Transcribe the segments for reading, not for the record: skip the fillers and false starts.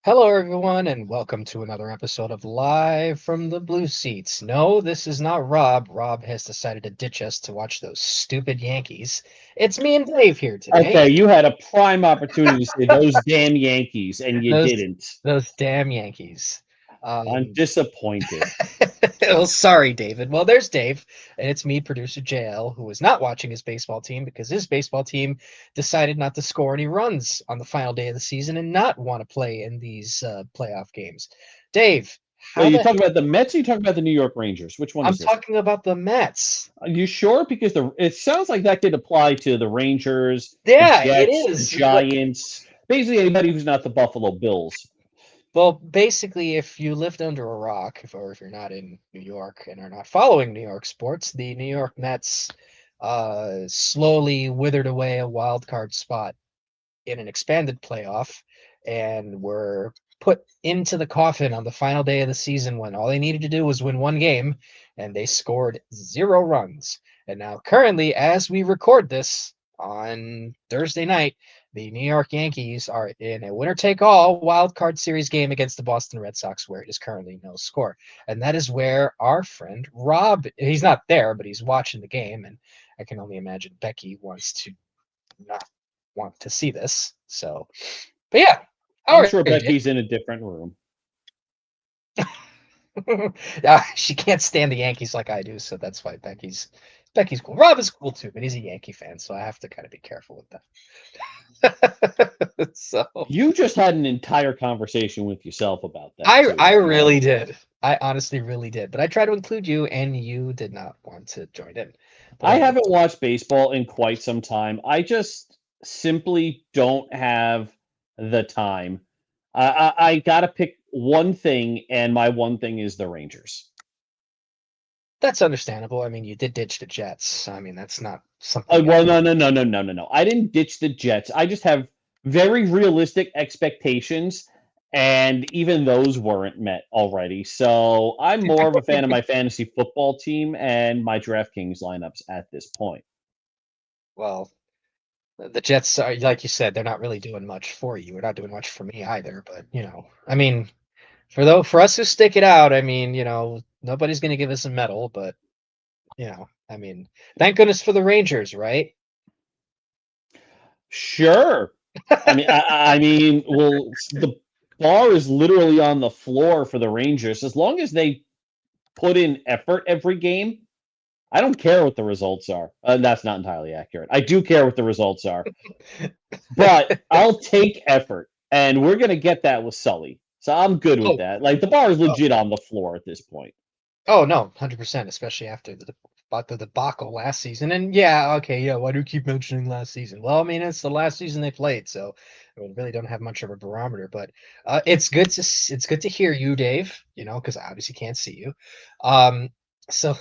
Hello, everyone, and welcome to another episode of Live from the Blue Seats. No, this is not Rob. Rob has decided to ditch us to watch those stupid Yankees. It's me and Dave here today. Okay, you had a prime opportunity to say those damn Yankees, and you Those didn't. those damn Yankees. I'm disappointed. Well, sorry, David. Well, there's Dave, and it's me, producer JL, who is not watching his baseball team because his baseball team decided not to score any runs on the final day of the season and not want to play in these playoff games. Dave, Well, how you the talking about the Mets or you talking about the New York Rangers? Which one I'm is this? talking about the Mets. Are you sure? Because it sounds like that could apply to the Rangers, the Yeah, it Jets, the is. Giants, basically anybody who's not the Buffalo Bills. Well, basically, if you lived under a rock, or if you're not in New York and are not following New York sports, the New York Mets slowly withered away a wild card spot in an expanded playoff and were put into the coffin on the final day of the season when all they needed to do was win one game, and they scored 0 runs. And now, currently, as we record this on Thursday night, the New York Yankees are in a winner-take-all wild card series game against the Boston Red Sox, where it is currently no score. And that is where our friend Rob, he's not there, but he's watching the game, and I can only imagine Becky wants to not want to see this. So, but yeah, how I'm are sure you, Dave? Becky's in a different room. She can't stand the Yankees like I do, so that's why Becky's cool. Rob is cool too, but he's a Yankee fan, so I have to kind of be careful with that. So You just had an entire conversation with yourself about that I too. I really did. I honestly really did, but I tried to include you, and you did not want to join in. But I anyway, haven't watched baseball in quite some time. I just simply don't have the time. I gotta pick one thing, and my one thing is the Rangers. that's understandable. I mean, you did ditch the Jets. I mean, that's not something Well, no. I didn't ditch the Jets. I just have very realistic expectations, and even those weren't met already. So I'm more of a fan of my fantasy football team and my DraftKings lineups at this point. well, the Jets are, like you said, they're not really doing much for you. They're not doing much for me either. But I mean, for us who stick it out, I mean, nobody's gonna give us a medal. But I mean, thank goodness for the Rangers, right? Sure. I mean, well, the bar is literally on the floor for the Rangers. As long as they put in effort every game, I don't care what the results are. That's not entirely accurate. I do care what the results are, but I'll take effort, and we're gonna get that with Sully. So I'm good with Oh, that. Like the bar is oh, legit on the floor at this point. oh no, 100%, especially after the debacle last season. And yeah, okay, yeah, why do you keep mentioning last season? Well, I mean, it's the last season they played, so we really don't have much of a barometer. But it's good to hear you, Dave. Because I obviously can't see you. So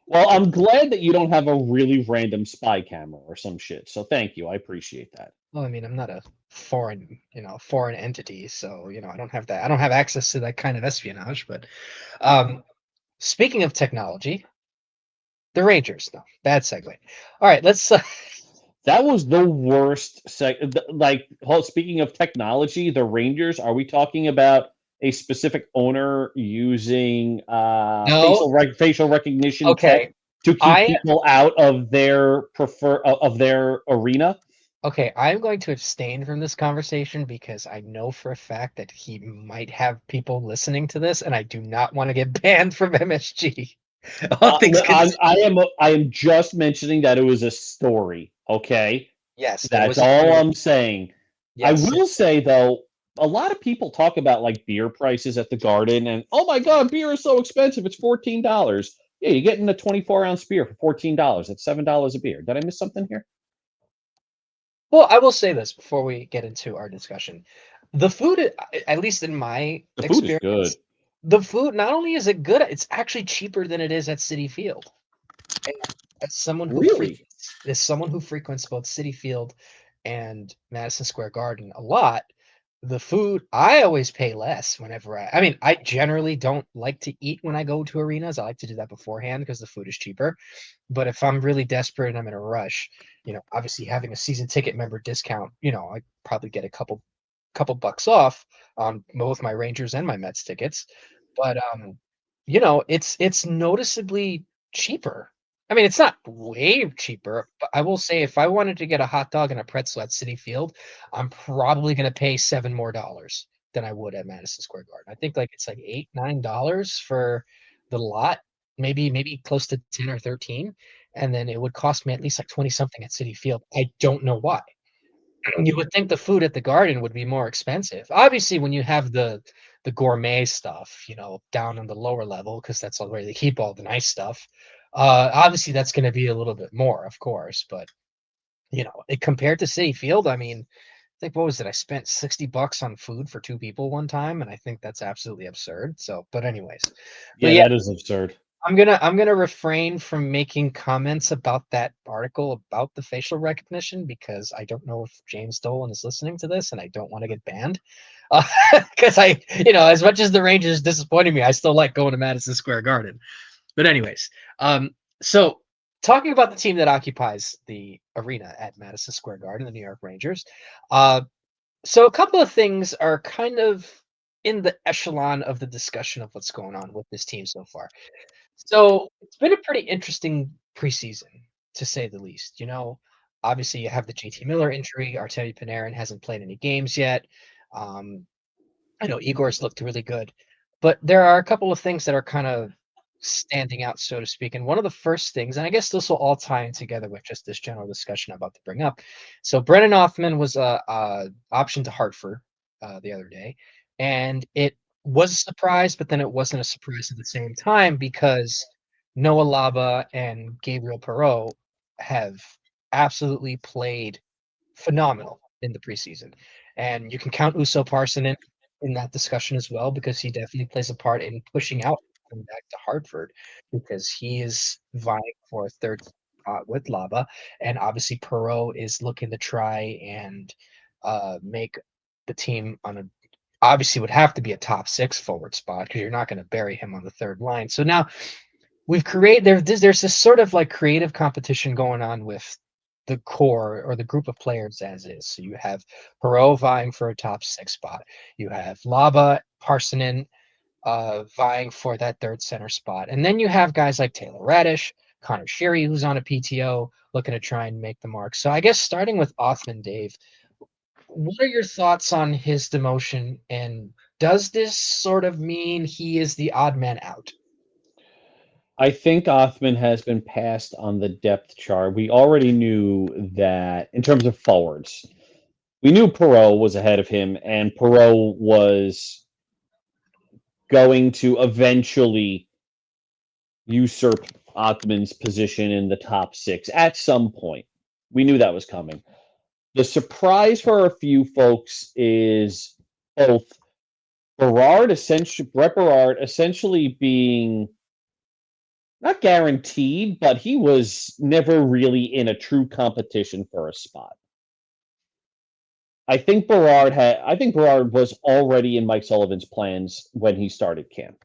Well, I'm glad that you don't have a really random spy camera or some shit. So thank you. I appreciate that. well, I mean, I'm not a foreign entity, so I don't have that. I don't have access to that kind of espionage. But um, speaking of technology, the Rangers. No, bad segue. All right, let's. That was the worst. Speaking of technology, the Rangers. Are we talking about a specific owner using No, facial recognition tech okay. to keep I people out of their arena? Okay, I'm going to abstain from this conversation because I know for a fact that he might have people listening to this, and I do not want to get banned from MSG. All things considered, I am just mentioning that it was a story. Okay, yes, there that's was a all story. I'm saying. I Yes, will say though, a lot of people talk about like beer prices at the Garden, and oh my god, beer is so expensive. It's $14. Yeah, you're getting a 24-ounce beer for $14. That's $7 a beer. Did I miss something here? well, I will say this before we get into our discussion. The food, at least in my The food is good. experience, the food not only is it good, it's actually cheaper than it is at City Field. And as someone who Really? frequents both City Field and Madison Square Garden a lot, the food I always pay less whenever I mean, I generally don't like to eat when I go to arenas. I like to do that beforehand because the food is cheaper. But if I'm really desperate and I'm in a rush, obviously having a season ticket member discount, I probably get a couple bucks off on both my Rangers and my Mets tickets. But it's noticeably cheaper. I mean, it's not way cheaper, but I will say if I wanted to get a hot dog and a pretzel at Citi Field, I'm probably gonna pay $7 more than I would at Madison Square Garden. I think like it's like $8, $9 for the lot, maybe close to 10 or 13, and then it would cost me at least like 20 something at Citi Field. I don't know why. You would think the food at the garden would be more expensive. Obviously, when you have the gourmet stuff, down on the lower level, because that's all where they keep all the nice stuff. Obviously, that's going to be a little bit more, of course, but compared to City Field, I mean, I think what was it? I spent $60 on food for two people one time, and I think that's absolutely absurd. So, but anyways, but Yeah, yeah, that is absurd. I'm gonna refrain from making comments about that article about the facial recognition because I don't know if James Dolan is listening to this, and I don't want to get banned. Because as much as the Rangers disappointed me, I still like going to Madison Square Garden. But anyways, so talking about the team that occupies the arena at Madison Square Garden, the New York Rangers. Uh, so a couple of things are kind of in the echelon of the discussion of what's going on with this team so far. So it's been a pretty interesting preseason, to say the least. Obviously you have the JT Miller injury. Artemi Panarin hasn't played any games yet. Um, I know Igor's looked really good, but there are a couple of things that are kind of standing out, so to speak. And one of the first things, and I guess this will all tie in together with just this general discussion I'm about to bring up. So Brennan Othmann was a option to Hartford the other day, and it was a surprise, but then it wasn't a surprise at the same time because Noah Laba and Gabriel Perreault have absolutely played phenomenal in the preseason. And you can count Uso Parson in that discussion as well because he definitely plays a part in pushing out him back to Hartford because he is vying for a third spot with Laba. And obviously Perot is looking to try and make the team on a obviously would have to be a top six forward spot because you're not going to bury him on the third line. So now we've created there's this sort of like creative competition going on with the core or the group of players as is. So you have Perot vying for a top six spot. You have Laba, Parsonen vying for that third center spot. And then you have guys like Taylor Radish, Connor Sherry, who's on a PTO, looking to try and make the mark. So I guess starting with Othman, Dave, what are your thoughts on his demotion? And does this sort of mean he is the odd man out? I think Othman has been passed on the depth chart. We already knew that in terms of forwards, we knew Perot was ahead of him, and Perot was going to eventually usurp Othman's position in the top six at some point. We knew that was coming. The surprise for a few folks is both Brett Berard essentially being not guaranteed, but he was never really in a true competition for a spot. I think Berard was already in Mike Sullivan's plans when he started camp.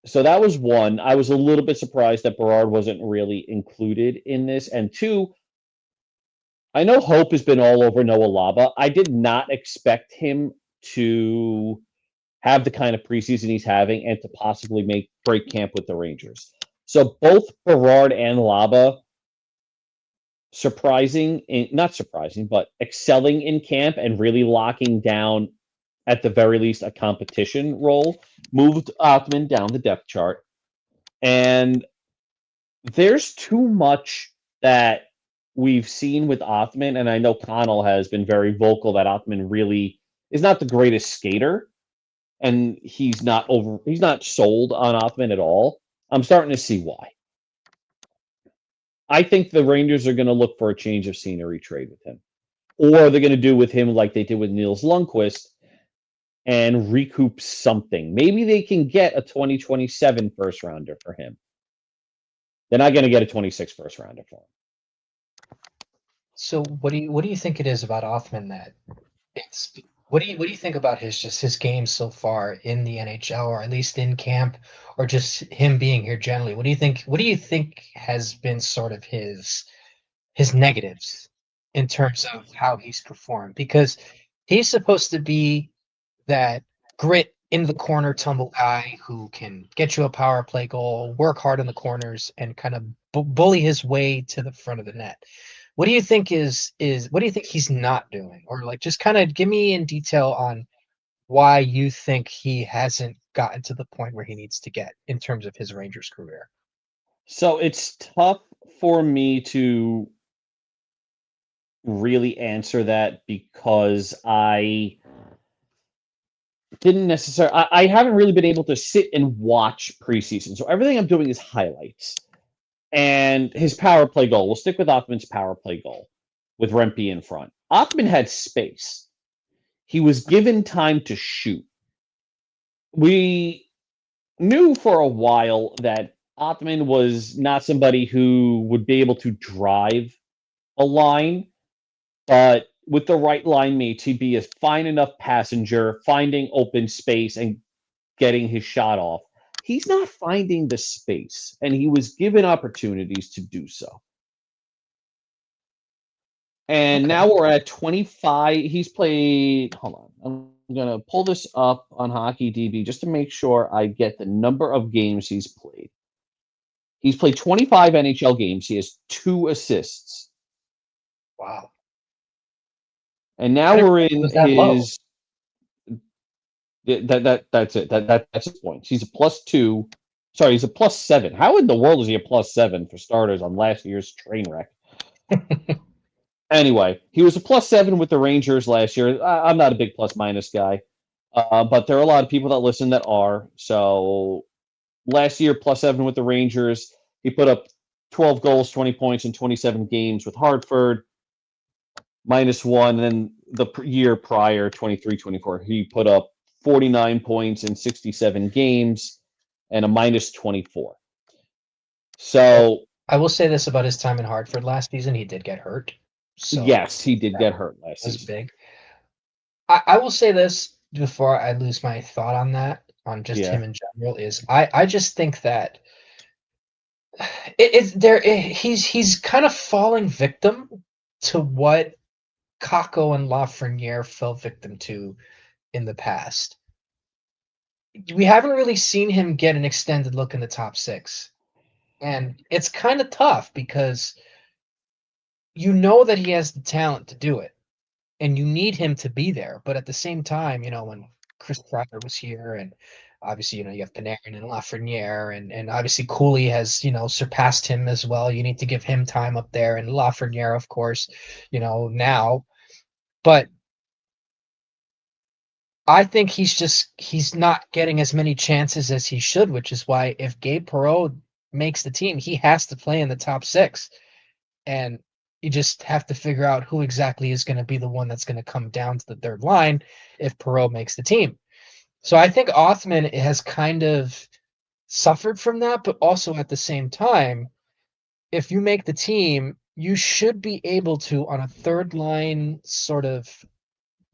So that was one. I was a little bit surprised that Berard wasn't really included in this. And two, I know Hope has been all over Noah Laba. I did not expect him to have the kind of preseason he's having and to possibly make break camp with the Rangers. So both Berard and Laba not surprising, but excelling in camp and really locking down, at the very least, a competition role, moved Othman down the depth chart. And there's too much that we've seen with Othman, and I know Connell has been very vocal that Othman really is not the greatest skater, and he's not sold on Othman at all. I'm starting to see why. I think the Rangers are going to look for a change of scenery trade with him. Or they're going to do with him like they did with Niels Lundqvist and recoup something. Maybe they can get a 2027 first rounder for him. They're not going to get a 26 first rounder for him. So what do you think it is about Othman that it's what do you think about his game so far in the NHL or at least in camp or just him being here generally? What do you think has been sort of his negatives in terms of how he's performed? Because he's supposed to be that grit in the corner tumble guy who can get you a power play goal, work hard in the corners, and kind of bully his way to the front of the net. What do you think is what do you think he's not doing? Or like just kind of give me in detail on why you think he hasn't gotten to the point where he needs to get in terms of his Rangers career. So it's tough for me to really answer that because I haven't really been able to sit and watch preseason. So everything I'm doing is highlights. And his power play goal. We'll stick with Othman's power play goal with Rempe in front. Othman had space. He was given time to shoot. We knew for a while that Othman was not somebody who would be able to drive a line, but with the right line mates, he'd be a fine enough passenger, finding open space and getting his shot off. He's not finding the space, and he was given opportunities to do so. And Okay. now we're at 25. He's played, hold on. I'm going to pull this up on Hockey DB just to make sure I get the number of games he's played. He's played 25 NHL games. He has 2 assists. Wow. And I now didn't we're realize it in was that low. his that's it. That's his points. He's a +2. Sorry, he's a +7. How in the world is he a +7 for starters on last year's train wreck? Anyway, he was a +7 with the Rangers last year. I'm not a big plus minus guy, but there are a lot of people that listen that are. So last year, +7 with the Rangers. He put up 12 goals, 20 points in 27 games with Hartford, -1. And then the year prior, 23-24, he put up 49 points in 67 games and a -24. Well, So, I will say this about his time in Hartford last season, he did get hurt. So yes, he did that get hurt last was season. big. I will say this before I lose my thought on that, on just Yeah. him in general, is I just think that he's kind of falling victim to what Kako and Lafreniere fell victim to in the past. We haven't really seen him get an extended look in the top six. And it's kind of tough because you know that he has the talent to do it and you need him to be there. But at the same time, when Chris Kreider was here and obviously, you have Panarin and Lafreniere and obviously Cooley has, surpassed him as well. You need to give him time up there and Lafreniere, of course, now. But I think he's not getting as many chances as he should, which is why if Gabe Perreault makes the team, he has to play in the top six. And you just have to figure out who exactly is going to be the one that's going to come down to the third line if Perot makes the team. So I think Othman has kind of suffered from that, but also at the same time, if you make the team, you should be able to, on a third line sort of,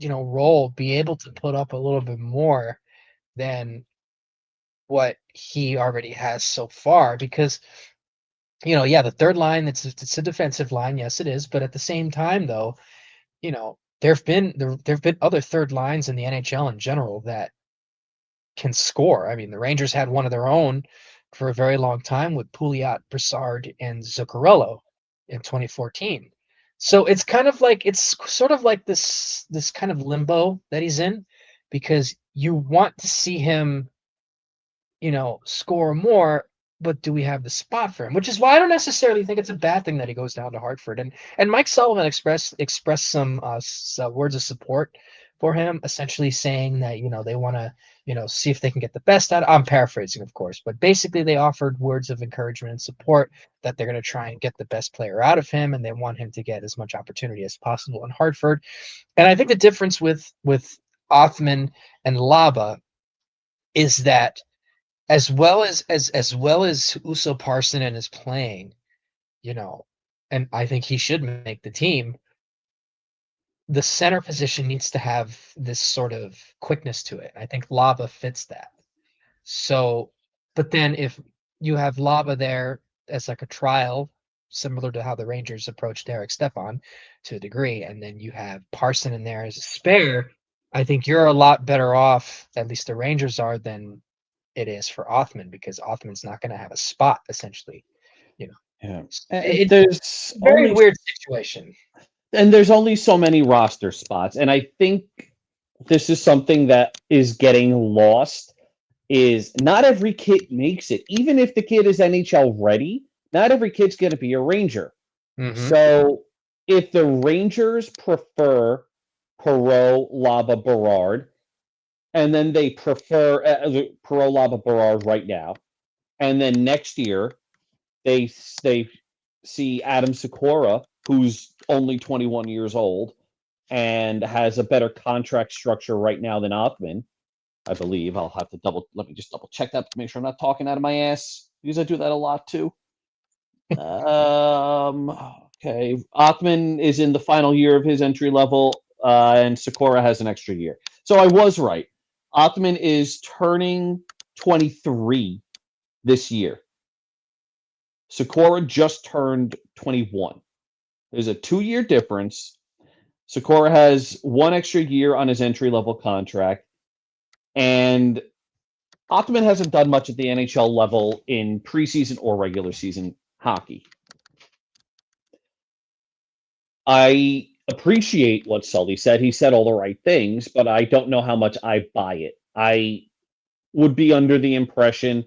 role, be able to put up a little bit more than what he already has so far. Because yeah, the third line, it's a defensive line, yes, it is, but at the same time, though, there've been other third lines in the NHL in general that can score. I mean, the Rangers had one of their own for a very long time with Pouliot, Brassard, and Zuccarello in 2014. So it's sort of like this kind of limbo that he's in because you want to see him score more, but do we have the spot for him? Which is why I don't necessarily think it's a bad thing that he goes down to Hartford. And Mike Sullivan expressed some words of support for him, essentially saying that they want to see if they can get the best out. I'm paraphrasing, of course, but basically they offered words of encouragement and support that they're going to try and get the best player out of him, and they want him to get as much opportunity as possible in Hartford. And I think the difference with Othman and Laba is that as well as Uso Parsonen is playing, you know, and I think he should make the team, the center position needs to have this sort of quickness to it. I think Laba fits that. So, but then if you have Laba there as like a trial, similar to how the Rangers approached Derek Stepan to a degree, and then you have Parson in there as a spare, I think you're a lot better off, at least the Rangers are, than it is for Othmann, because Othmann's not going to have a spot essentially. You know, Yeah. it's There's a very only weird situation. there's only so many roster spots, and I think this is something that is getting lost. Is not every kid makes it, even if the kid is NHL ready. Not every kid's going to be a Ranger. Mm-hmm. So if the Rangers prefer Perreault, Laba, Berard, and then they prefer Perreault, Laba, Berard right now, and then next year they see Adam Sikora, who's only 21 years old and has a better contract structure right now than Othmann, I believe. I'll have to let me just double check that to make sure I'm not talking out of my ass, because I do that a lot too. Okay. Othmann is in the final year of his entry level, and Sikora has an extra year. So I was right. Othmann is turning 23 this year. Sikora just turned 21. There's a 2-year difference. Sikora has one extra year on his entry level contract, and Othmann hasn't done much at the NHL level in preseason or regular season hockey. I appreciate what Sully said. He said all the right things, but I don't know how much I buy it. I would be under the impression,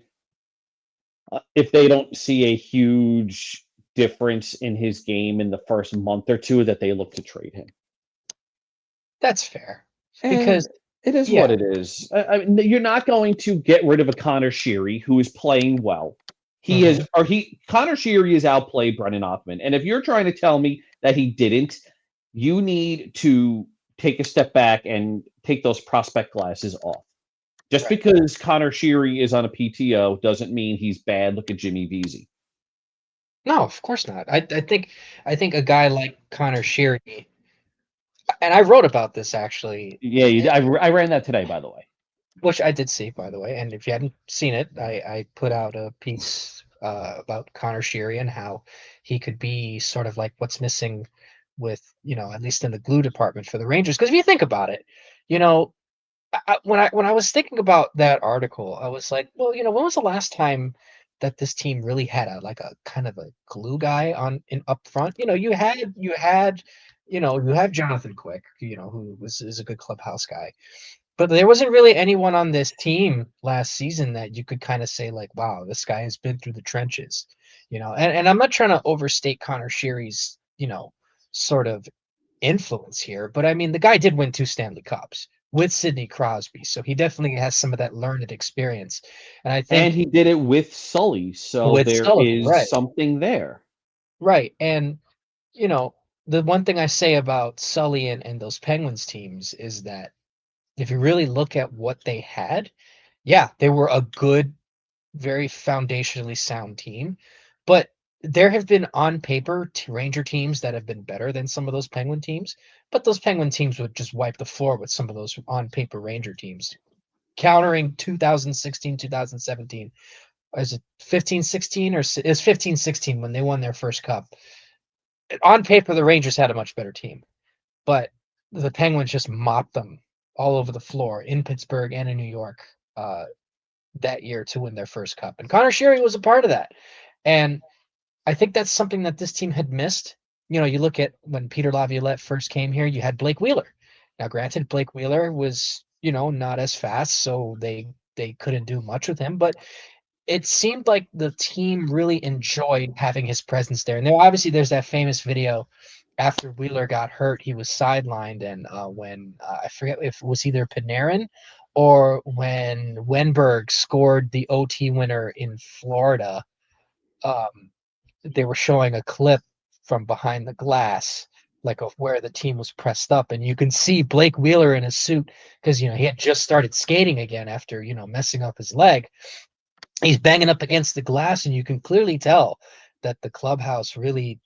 if they don't see a huge difference in his game in the first month or two, that they look to trade him. That's fair, And because it is yeah, what it is. You're not going to get rid of a Connor Sheary who is playing well. mhm. Connor Sheary has outplayed Brennan Othmann. And if you're trying to tell me that he didn't, you need to take a step back and take those prospect glasses off. Just Right. because Connor Sheary is on a PTO doesn't mean he's bad. Look at Jimmy Vesey. No, of course not. I think a guy like Connor Sheary, and I wrote about this actually, Yeah, I ran that today, by the way. which I did see, by the way. And if you hadn't seen it, I put out a piece about Connor Sheary and how he could be sort of like what's missing with, at least in the glue department for the Rangers. Because if you think about it, you know, when I was thinking about that article, I was like, well, when was the last time that this team really had a kind of a glue guy on in up front? You had Jonathan Quick, who is a good clubhouse guy. But there wasn't really anyone on this team last season that you could kind of say like, wow, this guy has been through the trenches, And I'm not trying to overstate Connor Sheary's, sort of influence here, but I mean, the guy did win 2 Stanley Cups with Sidney Crosby, so he definitely has some of that learned experience. And I And think he did it with Sully, so with there Sully, is right, something there. right, and you know, the one thing I say about Sully and those Penguins teams is that if you really look at what they had, yeah, they were a good, very foundationally sound team, but there have been on paper Ranger teams that have been better than some of those Penguin teams, but those Penguin teams would just wipe the floor with some of those on paper Ranger teams. Countering 2016, 2017, is it 15, 16, or it's 15, 16 when they won their first cup. On paper, the Rangers had a much better team, but the Penguins just mopped them all over the floor in Pittsburgh and in New York that year to win their first cup. And Connor Sheary was a part of that. And I think that's something that this team had missed. You look at when Peter Laviolette first came here, you had Blake Wheeler. Now, granted, Blake Wheeler was, not as fast, so they couldn't do much with him, but it seemed like the team really enjoyed having his presence there. And there's that famous video after Wheeler got hurt, he was sidelined, and when I forget if it was either Panarin or when Wenberg scored the OT winner in Florida. Um, they were showing a clip from behind the glass, like of where the team was pressed up, and you can see Blake Wheeler in his suit because he had just started skating again after messing up his leg. He's banging up against the glass, and you can clearly tell that the clubhouse really,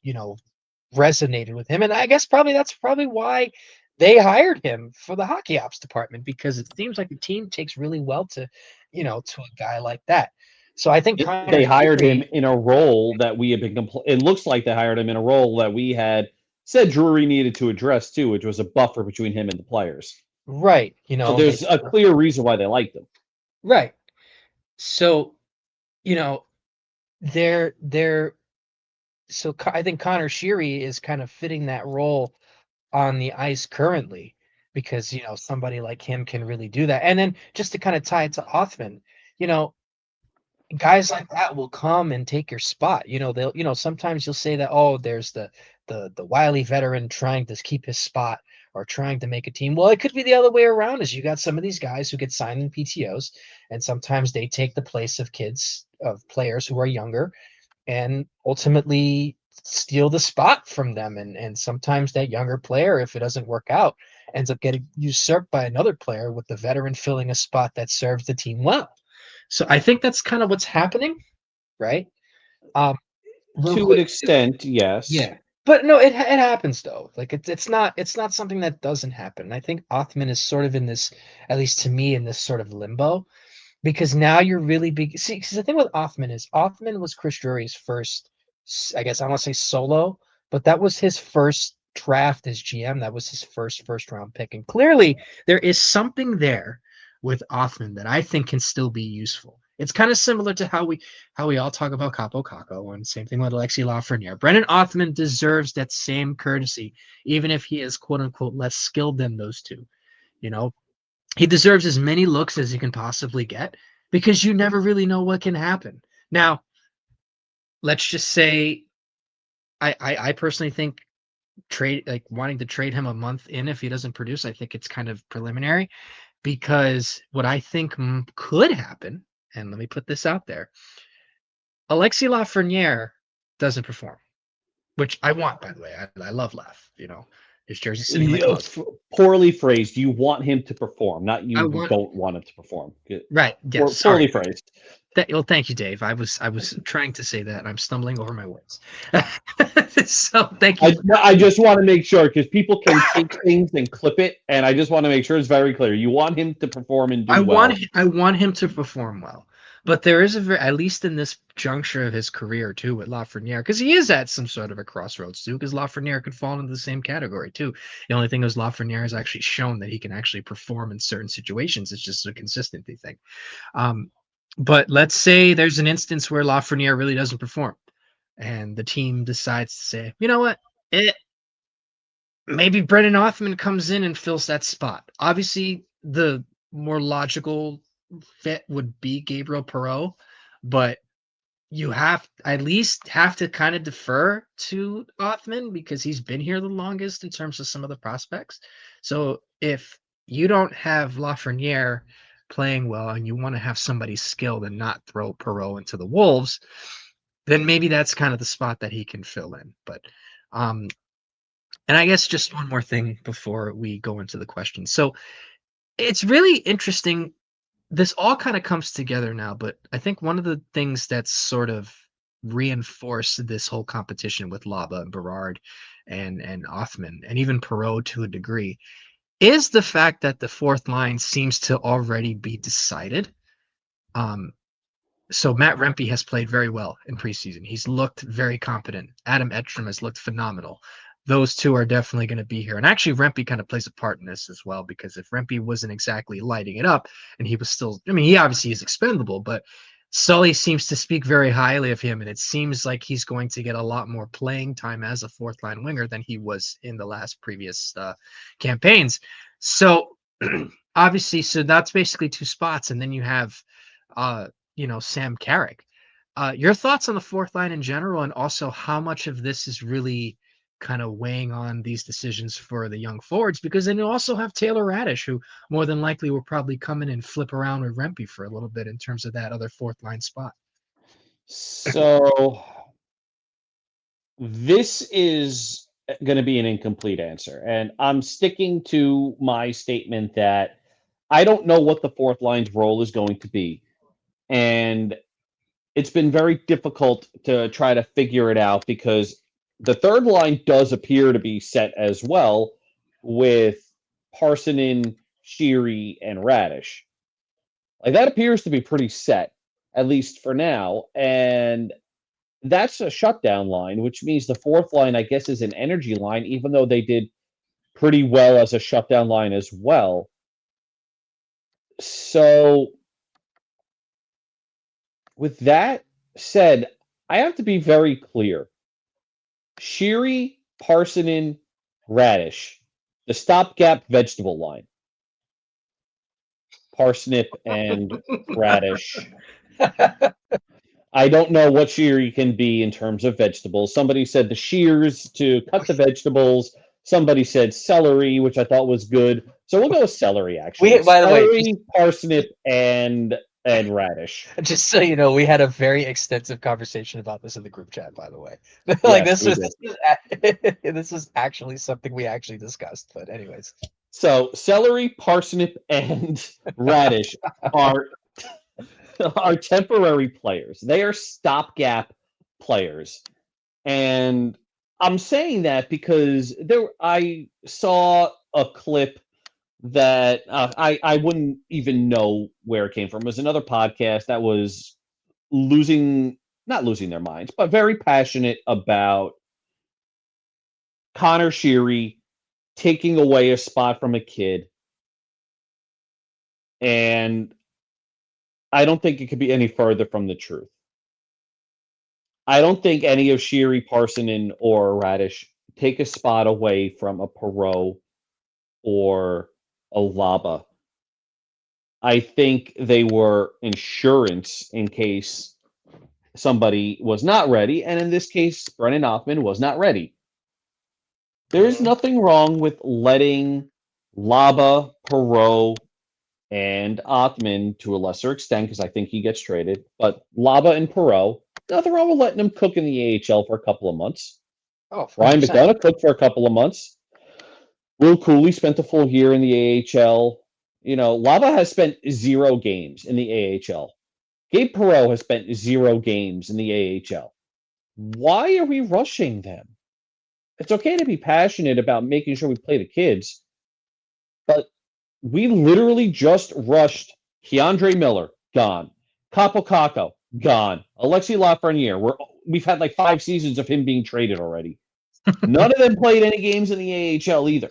resonated with him. And I guess that's probably why they hired him for the hockey ops department, because it seems like the team takes really well to a guy like that. So I think Connor They hired him Sheary, in a role that we had been. It looks like they hired him in a role that we had said Drury needed to address too, which was a buffer between him and the players. right, So and they there's a clear reason why they liked him. right. So, you know, they're so I think Connor Sheary is kind of fitting that role on the ice currently, because somebody like him can really do that. And then just to kind of tie it to Othman, you know, guys like that will come and take your spot. They'll sometimes you'll say that, oh, there's the wily veteran trying to keep his spot or trying to make a team. Well, it could be the other way around. Is you got some of these guys who get signed in PTOs, and sometimes they take the place of players who are younger, and ultimately steal the spot from them. And sometimes that younger player, if it doesn't work out, ends up getting usurped by another player, with the veteran filling a spot that serves the team well. So I think that's kind of what's happening, right? Um, Real To an quick, extent, yes. yeah. But no, it happens though. Like it's not something that doesn't happen. And I think Othman is sort of in this, at least to me, in this sort of limbo, because now you're really big. See, because the thing with Othman was Chris Drury's first, I guess I want to say solo, but that was his first draft as GM. That was his first round pick, and clearly there is something there with Othman that I think can still be useful. It's kind of similar to how we all talk about Capo Caco, and same thing with Alexi Lafreniere. Brennan Othman deserves that same courtesy, even if he is quote unquote less skilled than those two. You know, he deserves as many looks as he can possibly get, because you never really know what can happen. Now, let's just say I personally think wanting to trade him a month in if he doesn't produce, I think it's kind of preliminary, because what I think could happen, and let me put this out there, Alexi Lafreniere doesn't perform, which I want, by the way. I love Laf, his jersey sitting in my closet. Poorly phrased. You want him to perform, not I you want don't want him to perform. Right. Yes. Poorly Sorry. phrased. Well, thank you, Dave. I was trying to say that, and I'm stumbling over my words. So thank you I for I just want to make sure because people can take things and clip it, and I just want to make sure it's very clear. You want him to perform and do well. I want him to perform well, but there is at least in this juncture of his career too with Lafreniere, because he is at some sort of a crossroads too, because Lafreniere could fall into the same category too. The only thing is Lafreniere has actually shown that he can actually perform in certain situations. It's just a consistency thing. Um, but let's say there's an instance where Lafreniere really doesn't perform, and the team decides to say, you know what, maybe Brennan Othmann comes in and fills that spot. Obviously, the more logical fit would be Gabriel Perreault, but you at least have to kind of defer to Othman, because he's been here the longest in terms of some of the prospects. So if you don't have Lafreniere playing well, and you want to have somebody skilled and not throw Perreault into the wolves, then maybe that's kind of the spot that he can fill in. But um, and I guess just one more thing before we go into the question. So it's really interesting. This all kind of comes together now, but I think one of the things that's sort of reinforced this whole competition with Laba and Berard and Othman and even Perot to a degree is the fact that the fourth line seems to already be decided. Um, so Matt Rempe has played very well in preseason. He's looked very competent. Adam Edstrom has looked phenomenal. Those two are definitely going to be here. And actually, Rempe kind of plays a part in this as well, because if Rempe wasn't exactly lighting it up, and he was still, I mean, he obviously is expendable, but Sully seems to speak very highly of him. And it seems like he's going to get a lot more playing time as a fourth line winger than he was in the last previous campaigns. So obviously, so that's basically two spots. And then you have, uh, Sam Carrick. Your thoughts on the fourth line in general, and also how much of this is really kind of weighing on these decisions for the young forwards, because then you also have Taylor Radish, who more than likely will probably come in and flip around with Rempe for a little bit in terms of that other fourth line spot. So this is going to be an incomplete answer, and I'm sticking to my statement that I don't know what the fourth line's role is going to be, and it's been very difficult to try to figure it out because the third line does appear to be set as well with Parsonen, Sheary, and Radish. Like that appears to be pretty set, at least for now. And that's a shutdown line, which means the fourth line, I guess, is an energy line, even though they did pretty well as a shutdown line as well. So, with that said, I have to be very clear. Sheary, Parsonen, Radish, the stopgap vegetable line. Parsnip and radish. I don't know what Sheary can be in terms of vegetables. Somebody said the shears to cut the vegetables. Somebody said celery, which I thought was good. So we'll go with celery, actually. By the way, Celery, parsnip, and radish. just so you know, we had a very extensive conversation about this in the group chat, by the way. Like Yes, we did. this is actually something we actually discussed. But anyways. So celery, parsnip, and radish are are temporary players. They are stopgap players. And I'm saying that because I saw a clip that I wouldn't even know where it came from. It was another podcast that was not losing their minds, but very passionate about Connor Sheary taking away a spot from a kid. And I don't think it could be any further from the truth. I don't think any of Sheary, Parsonen, or Radish take a spot away from a Perreault or a Laba. I think they were insurance in case somebody was not ready, and in this case, Brennan Othmann was not ready. There's nothing wrong with letting Laba, Perreault, and Othmann to a lesser extent, because I think he gets traded, but Laba and Perreault, nothing wrong with letting them cook in the AHL for a couple of months. Oh, Ryan 100%. McDonough cooked for a couple of months. Will Cooley spent a full year in the AHL. You know, Lava has spent 0 games in the AHL. Gabe Perreault has spent 0 games in the AHL. Why are we rushing them? It's okay to be passionate about making sure we play the kids, but we literally just rushed Keandre Miller, gone. Capo Caco, gone. Alexi Lafreniere, we've had like 5 seasons of him being traded already. None of them played any games in the AHL either.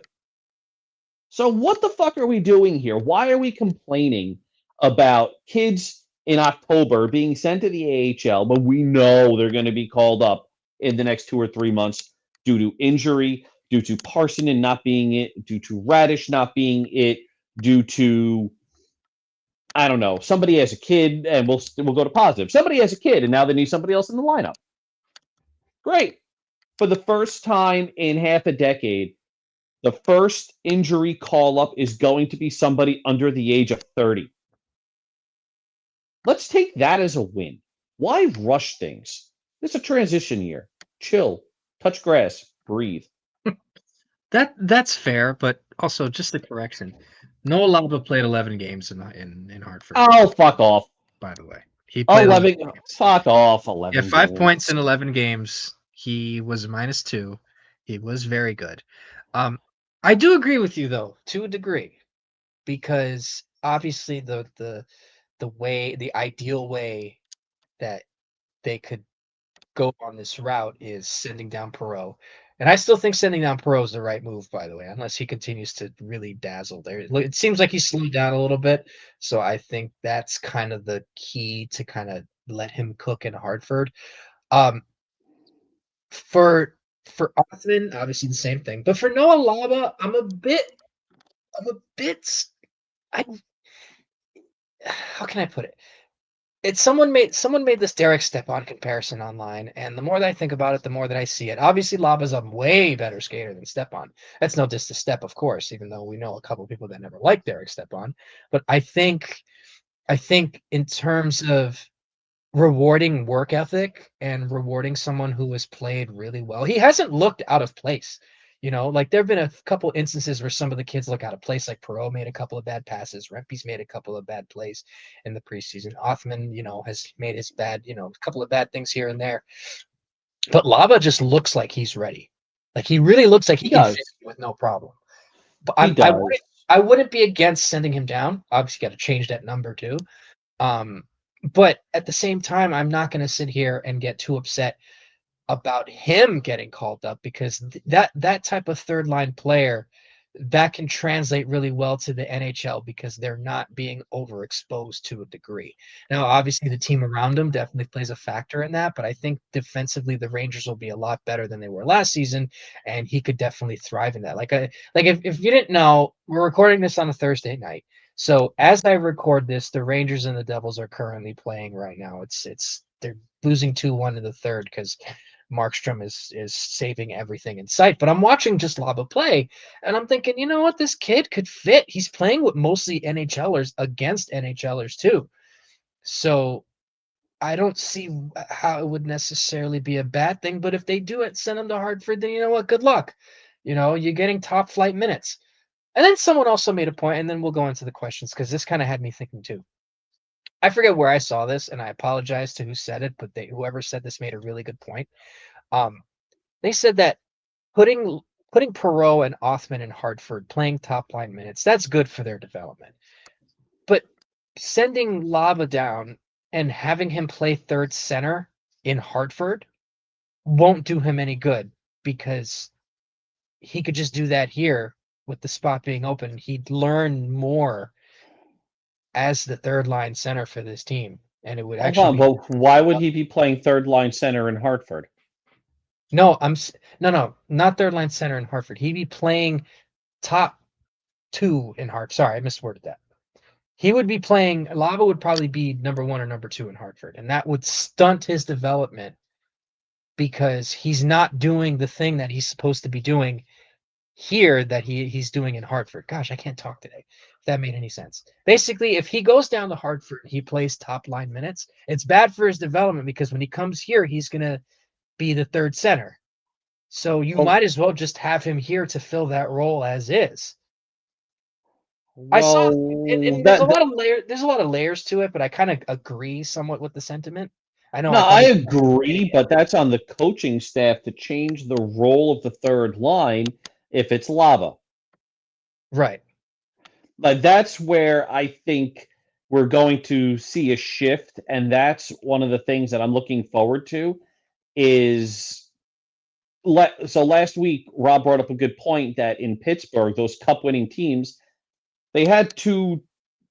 So what the fuck are we doing here? Why are we complaining about kids in October being sent to the AHL, but we know they're going to be called up in the next 2 or 3 months due to injury, due to Parsonen not being it, due to Radish not being it, due to I don't know, somebody has a kid and we'll go to positive. Somebody has a kid and now they need somebody else in the lineup. Great. For the first time in half a decade, the first injury call up is going to be somebody under the age of 30. Let's take that as a win. Why rush things? It's a transition year. Chill, touch grass, breathe. That's fair, but also just a correction. Noah Laba played 11 games in Hartford. Oh, fuck off. By the way, he played 11 games. Fuck off. 11. Yeah, 5 points in 11 games. He was -2. He was very good. I do agree with you though, to a degree, because obviously the ideal way that they could go on this route is sending down Perreault. And I still think sending down Perreault is the right move, by the way, unless he continues to really dazzle there. It seems like he's slowed down a little bit, so I think that's kind of the key to kind of let him cook in Hartford. Um, for Othman, obviously the same thing, but for Noah Laba, I'm a bit, I, how can I put it? Someone made this Derek Stepan comparison online, and the more that I think about it, the more that I see it. Obviously, Laba's a way better skater than Stepan. That's no diss to Step, of course, even though we know a couple of people that never liked Derek Stepan. But I think in terms of rewarding work ethic and rewarding someone who has played really well, he hasn't looked out of place. You know, like there have been a couple instances where some of the kids look out of place, like Perreault made a couple of bad passes, Rempe's made a couple of bad plays in the preseason. Othmann, has made his bad, a couple of bad things here and there. But Laba just looks like he's ready. Like he really looks like he He can fit does. with no problem. But He I does. wouldn't be against sending him down. Obviously, got to change that number too. But at the same time, I'm not going to sit here and get too upset about him getting called up because that type of third line player that can translate really well to the NHL because they're not being overexposed to a degree. Now, obviously, the team around him definitely plays a factor in that, but I think defensively the Rangers will be a lot better than they were last season, and he could definitely thrive in that. Like if you didn't know, we're recording this on a Thursday night. So as I record this, the Rangers and the Devils are currently playing right now. It's they're losing 2-1 in the third because Markstrom is saving everything in sight. But I'm watching just Laba play, and I'm thinking, you know what, this kid could fit. He's playing with mostly NHLers against NHLers too. So I don't see how it would necessarily be a bad thing. But if they do it, send him to Hartford, then you know what? Good luck. You're getting top flight minutes. And then someone also made a point, and then we'll go into the questions because this kind of had me thinking too. I forget where I saw this, and I apologize to who said it, but whoever said this made a really good point. Um, they said that putting putting Perreault and Othmann in Hartford playing top line minutes, that's good for their development. But sending Laba down and having him play third center in Hartford won't do him any good because he could just do that here with the spot being open. He'd learn more as the third line center for this team, and it would Hold actually on, be but why would he be playing third line center in Hartford? no, no, not third line center in Hartford. He'd be playing top two in Hartford. Sorry, I misworded that. He would be playing. Lava would probably be number one or number two in Hartford, and that would stunt his development because he's not doing the thing that he's supposed to be doing here that he's doing in Hartford. Gosh, I can't talk today. If that made any sense. Basically, if he goes down to Hartford, he plays top line minutes. It's bad for his development because when he comes here, he's gonna be the third center. So you Oh, might as well just have him here to fill that role as is. I saw, well, and there's a lot of there's a lot of layers to it, but I kind of agree somewhat with the sentiment. I know no, I I probably said that at the beginning. agree, but that's on the coaching staff to change the role of the third line if it's Lava. Right. Like that's where I think we're going to see a shift, and that's one of the things that I'm looking forward to. Is so last week Rob brought up a good point that in Pittsburgh, those Cup-winning teams, they had two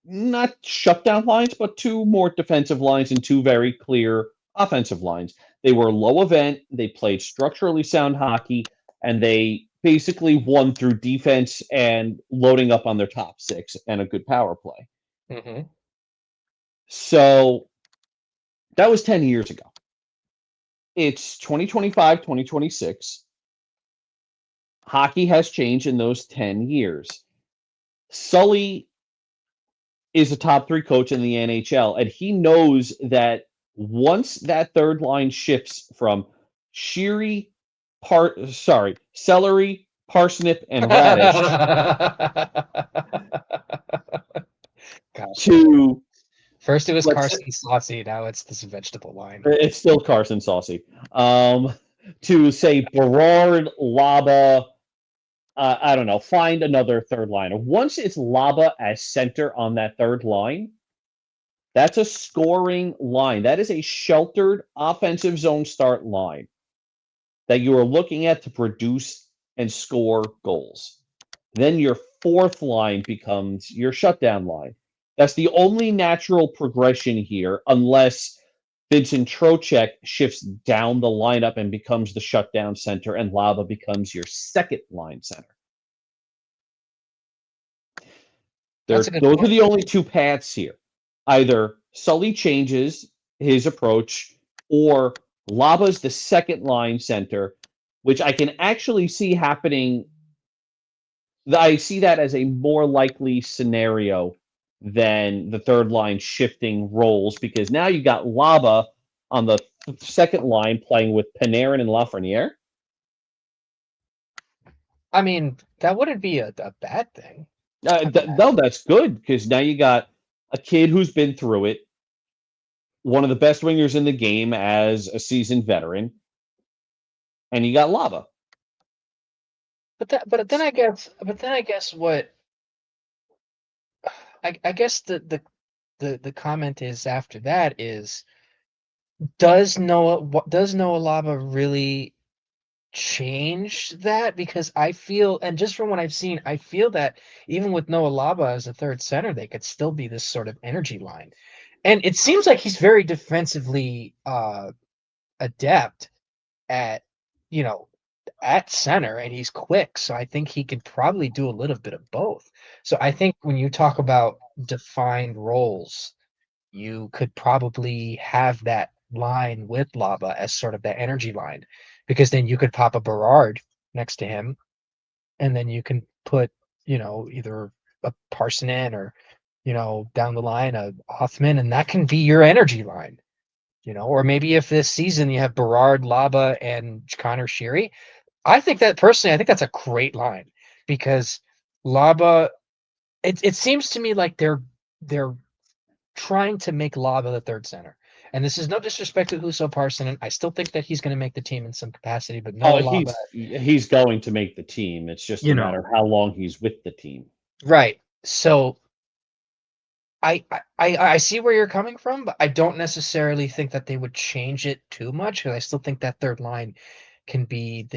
not shutdown lines, but two more defensive lines and two very clear offensive lines. They were low event, they played structurally sound hockey, and they basically won through defense and loading up on their top six and a good power play. Mm-hmm. So that was 10 years ago. It's 2025, 2026. Hockey has changed in those 10 years. Sully is a top three coach in the NHL, and he knows that once that third line shifts from Sheary, Celery, Parsnip, and Radish Gosh, to first it was let's Carson Saucy, now it's this vegetable line. it's still Carson Saucy. To say Berard, Laba, I don't know, find another third liner. Once it's Laba as center on that third line, that's a scoring line. That is a sheltered offensive zone start line that you are looking at to produce and score goals. Then your fourth line becomes your shutdown line. That's the only natural progression here, unless Vincent Trocheck shifts down the lineup and becomes the shutdown center, and Lava becomes your second line center. That's a good Those are point. the only two paths here. Either Sully changes his approach, or Laba's the second line center, which I can actually see happening. I see that as a more likely scenario than the third line shifting roles because now you got Laba on the second line playing with Panarin and Lafreniere. I mean, that wouldn't be a bad thing. I mean, No, that's good because now you got a kid who's been through it, one of the best wingers in the game as a seasoned veteran, and you got Lava. but then I guess what I guess the comment is after that is does Noah Laba really change that? Because I feel, and just from what I've seen, I feel that even with Noah Laba as a third center, they could still be this sort of energy line. And it seems like he's very defensively adept at, you know, at center, and he's quick. So I think he could probably do a little bit of both. So I think when you talk about defined roles, you could probably have that line with Lava as sort of that energy line, because then you could pop a Berard next to him, and then you can put, either a Parsonen or, down the line a Othmann, and that can be your energy line. Or maybe if this season you have Berard, Laba, and Connor Sheary, I think that's a great line, because Laba, it seems to me like they're trying to make Laba the third center. And this is no disrespect to Huso Parsonen. I still think that he's going to make the team in some capacity, but Oh, Noah Laba, he's going to make the team. It's just a you matter know, of how long he's with the team. right. So I see where you're coming from, but I don't necessarily think that they would change it too much, because I still think that third line can be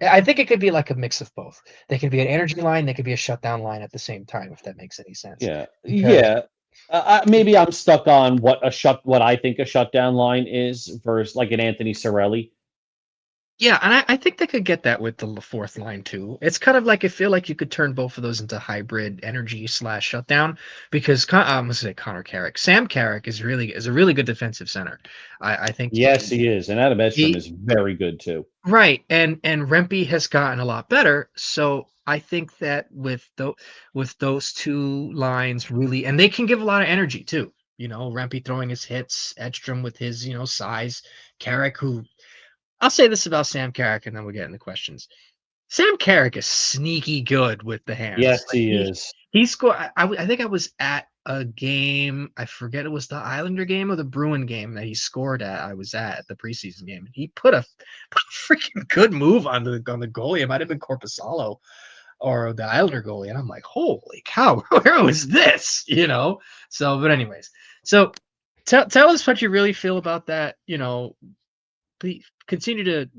I think it could be like a mix of both. They could be an energy line, they could be a shutdown line at the same time, if that makes any sense. Yeah, Because yeah. Maybe I'm stuck on what I think a shutdown line is versus like an Anthony Cirelli. yeah, and I think they could get that with the fourth line too. It's kind of like, I feel like you could turn both of those into hybrid energy slash shutdown, because I'm gonna say Connor Carrick. Sam Carrick is a really good defensive center. I think Yes, he is, and Adam Edstrom he is very good too. right, and Rempe has gotten a lot better. So I think that with those two lines really, and they can give a lot of energy too. Rempe throwing his hits, Edstrom with his size, Carrick, who, I'll say this about Sam Carrick, and then we'll get into questions. Sam Carrick is sneaky good with the hands. Yes, Like he is. he scored. I think I was at a game. I forget, it was the Islander game or the Bruin game that he scored at. I was at the preseason game. He put a freaking good move on the goalie. It might have been Corpusalo or the Islander goalie, and I'm like, holy cow, where was this? So, but anyways, so tell us what you really feel about that. Please continue to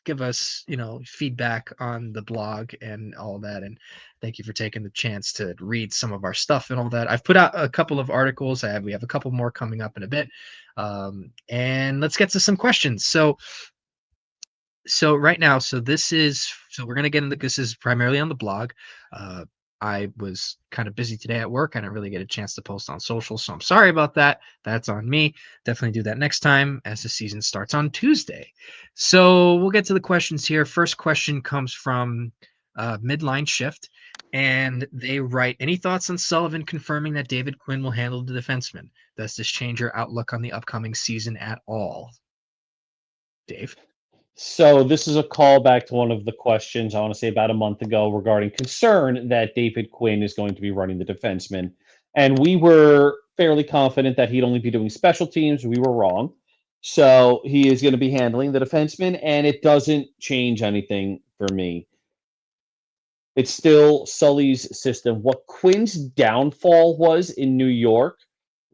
give us feedback on the blog and all that, and thank you for taking the chance to read some of our stuff and all that. I've put out a couple of articles. We have a couple more coming up in a bit, and let's get to some questions. So right now, so we're gonna get into, this is primarily on the blog. uh I was kind of busy today at work. I didn't really get a chance to post on social, so I'm sorry about that. That's on me. Definitely do that next time, as the season starts on Tuesday. So we'll get to the questions here. First question comes from Midline Shift, and they write, any thoughts on Sullivan confirming that David Quinn will handle the defenseman? Does this change your outlook on the upcoming season at all, Dave? So this is a callback to one of the questions I want to say about a month ago regarding concern that David Quinn is going to be running the defenseman, and we were fairly confident that he'd only be doing special teams. We were wrong. So he is going to be handling the defenseman, and it doesn't change anything for me. It's still Sully's system. What Quinn's downfall was in New York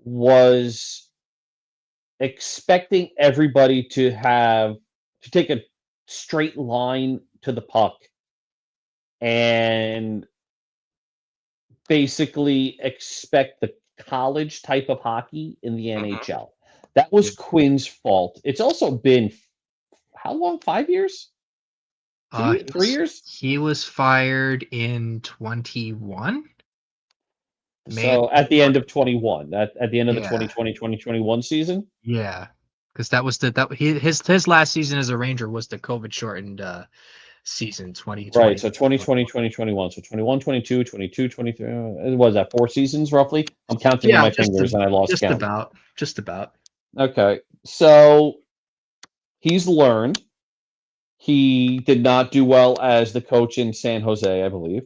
was expecting everybody to take a straight line to the puck and basically expect the college type of hockey in the Mhm. NHL. That was Quinn's fault. It's also been how long? 5 years? 2 years? He 3 years? was fired in 21, May of So at the 21. end of 21, at the end of the Yeah, 2020-2021 season. yeah, because that was his last season as a Ranger was the COVID shortened season Right. 2020. So 2020, 2021. So 21, 22, 22, 23. It was that 4 seasons roughly? I'm counting on Yeah, my fingers and I lost just count. about, just about. Okay. So he's learned. He did not do well as the coach in San Jose, I believe.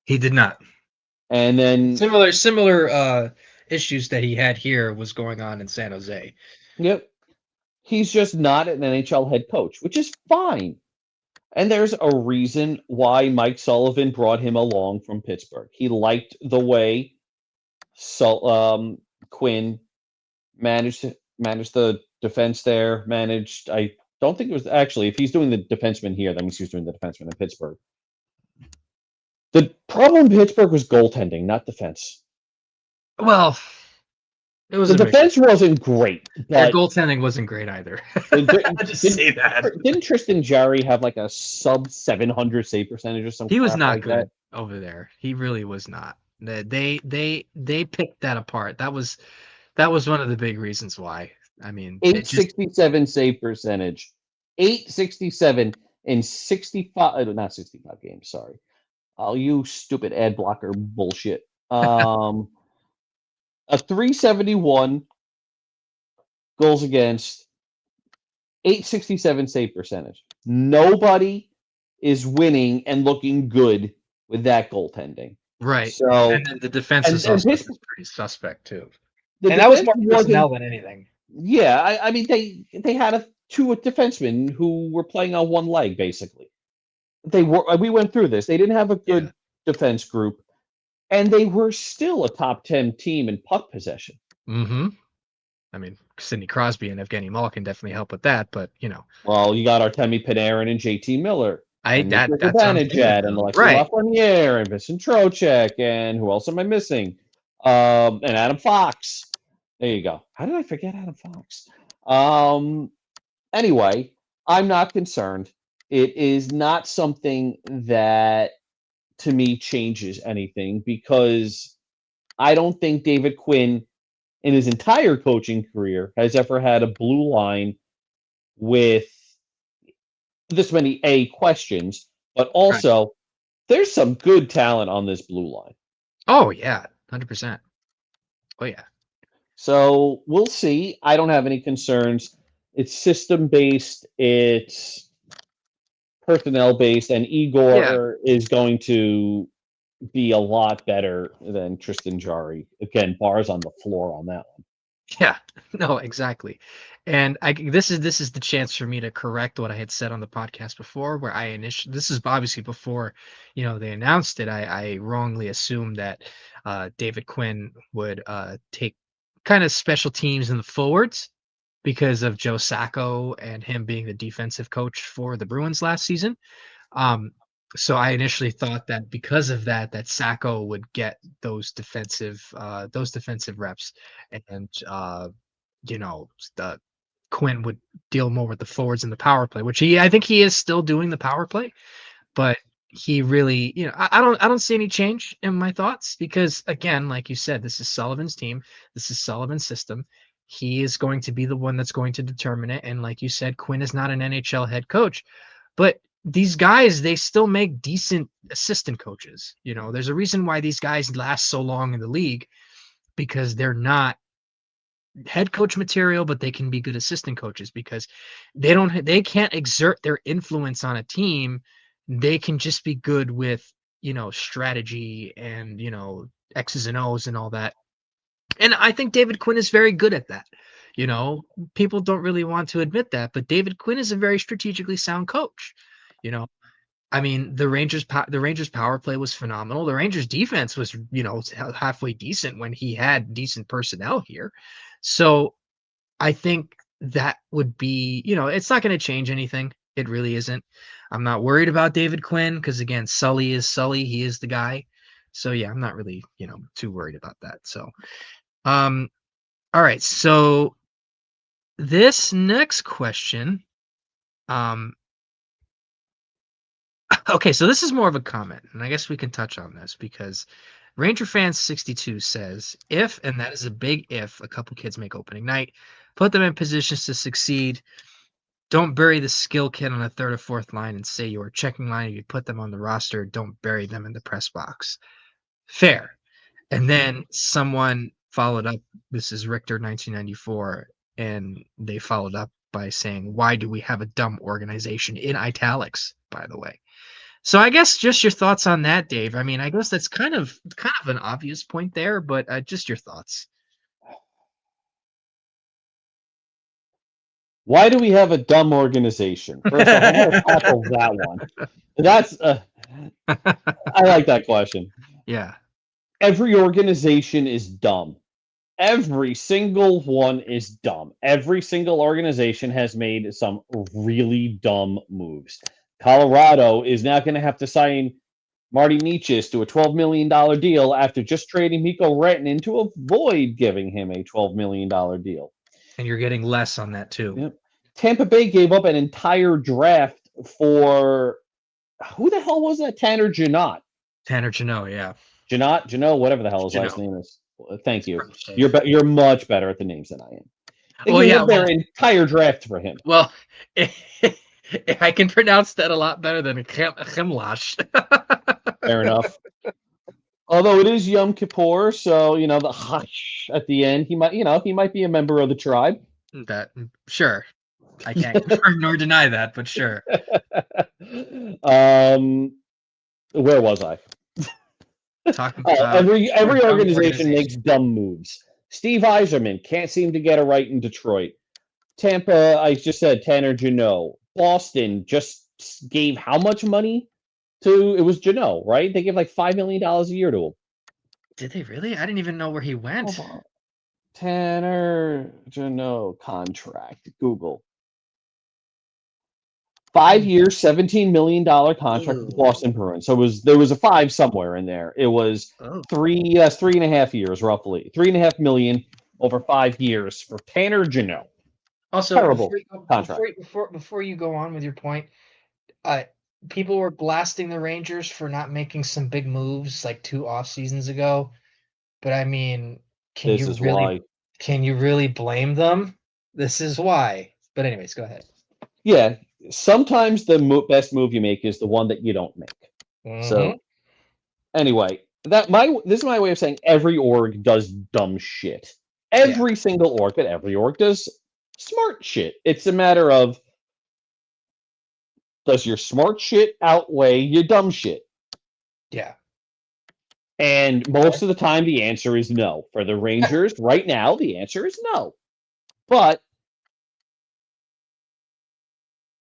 He did not. And then, Similar issues that he had here was going on in San Jose. yep, he's just not an NHL head coach, which is fine. And there's a reason why Mike Sullivan brought him along from Pittsburgh. He liked the way Quinn managed the defense there. I don't think it was actually, if he's doing the defenseman here, that means he's doing the defenseman in Pittsburgh. The problem in Pittsburgh was goaltending, not defense. Well, it was The a mix. defense wasn't great, Their but goaltending wasn't great either. didn't, I just say that. didn't Tristan Jarry have like a sub 700 save percentage or something? He was crap not like good that? over there. He really was not. They picked that apart. That was one of the big reasons why. I mean, it just 867 save percentage. 867 in 65, not 65 games, sorry. Oh, you stupid ad blocker bullshit. A 371 goals against, 867 save percentage. Nobody is winning and looking good with that goaltending. right. So, And then the defense and, is and also his, just pretty suspect too. the And that was defense more personnel wasn't. than anything. Yeah, I mean they had two defensemen who were playing on one leg basically. We went through this. They didn't have a Yeah. good defense group, and they were still a top 10 team in puck possession. Mm-hmm. I mean, Sidney Crosby and Evgeny Malkin definitely help with that, but Well, you got Artemi Panarin and JT Miller, and Nikita that's what I'm thinking Zibanejad, and of. Alexei Right. Lafreniere, and Vincent Trocheck, and who else am I missing? And Adam Fox. There you go. How did I forget Adam Fox? Anyway, I'm not concerned. It is not something that to me changes anything because I don't think David Quinn in his entire coaching career has ever had a blue line with this many A questions, but Right. also there's some good talent on this blue line. Oh yeah, 100%. Oh yeah. So we'll see. I don't have any concerns. It's system based, it's personnel based, and Yeah. Igor is going to be a lot better than Tristan Jarry. Again, bars on the floor on that one. Yeah. No, exactly. And this is the chance for me to correct what I had said on the podcast before, where this is obviously before, they announced it. I wrongly assumed that David Quinn would take kind of special teams in the forwards because of Joe Sacco and him being the defensive coach for the Bruins last season. Um, so I initially thought that because of that Sacco would get those defensive reps, and you know, the Quinn would deal more with the forwards and the power play, which I think he is still doing the power play, but he really, I don't see any change in my thoughts because again, like you said, this is Sullivan's team, this is Sullivan's system. He is going to be the one that's going to determine it. And like you said, Quinn is not an NHL head coach, but these guys, they still make decent assistant coaches. There's a reason why these guys last so long in the league because they're not head coach material, but they can be good assistant coaches because they can't exert their influence on a team. They can just be good with, strategy and, X's and O's and all that. And I think David Quinn is very good at that. People don't really want to admit that, but David Quinn is a very strategically sound coach. You know, I mean, the Rangers power play was phenomenal. The Rangers defense was, halfway decent when he had decent personnel here. So I think that would be, it's not going to change anything. It really isn't. I'm not worried about David Quinn because again, Sully is Sully. He is the guy. So yeah, I'm not really, too worried about that. So, um, all right. So this next question, um, okay, so this is more of a comment, and I guess we can touch on this because Ranger Fans 62 says, if, and that is a big if, a couple kids make opening night, put them in positions to succeed. Don't bury the skill kid on a third or fourth line and say you're checking line. If you put them on the roster, don't bury them in the press box. Fair. And then someone followed up. This is Richter 1994, and they followed up by saying, "Why do we have a dumb organization?" in italics, by the way. So I guess just your thoughts on that, Dave. I mean, I guess that's kind of an obvious point there, but just your thoughts. Why do we have a dumb organization? First off, I'm going to tackle that one. That's I like that question. Yeah. Every organization is dumb. Every single one is dumb. Every single organization has made some really dumb moves. Colorado is now going to have to sign Marty Nietzsche to a $12 million deal after just trading Mikko Rantanen to avoid giving him a $12 million deal. And you're getting less on that too. Yep. Tampa Bay gave up an entire draft for who the hell was that? Tanner Janot. Tanner Jeannot, yeah. Janot, whatever the hell his last Jeannot. name is. Thank you. Pretty safe. You're much better at the names than I am. They Well, gave yeah, up their entire draft for him. well, I can pronounce that a lot better than Chemlash. Fair enough. Although it is Yom Kippur, so the hush at the end, he might be a member of the tribe. That sure. I can't confirm nor deny that, but sure. Where was I? Talking about every dumb organization makes dumb moves. Steve Yzerman can't seem to get it right in Detroit. Tampa, I just said Tanner Jeannot. Boston just gave how much money to? It was Jeannot, right? They gave like $5 million a year to him. Did they really? I didn't even know where he went. Hold on. Tanner Jeannot contract. Google. 5 years, $17 million contract with the Boston Bruins. So there was a 5 somewhere in there. It was 3.5 years roughly. $3.5 million over 5 years for Tanner Jeannot. Also, terrible contract. Before you go on with your point, people were blasting the Rangers for not making some big moves like 2 off seasons ago. But I mean, can you really blame them? This is why. But anyways, go ahead. Yeah, sometimes the best move you make is the one that you don't make. Mm-hmm. So anyway, this is my way of saying every org does dumb shit. Every single org, but every org does smart shit. It's a matter of, does your smart shit outweigh your dumb shit? Yeah. And most of the time, the answer is no. For the Rangers, right now, the answer is no. But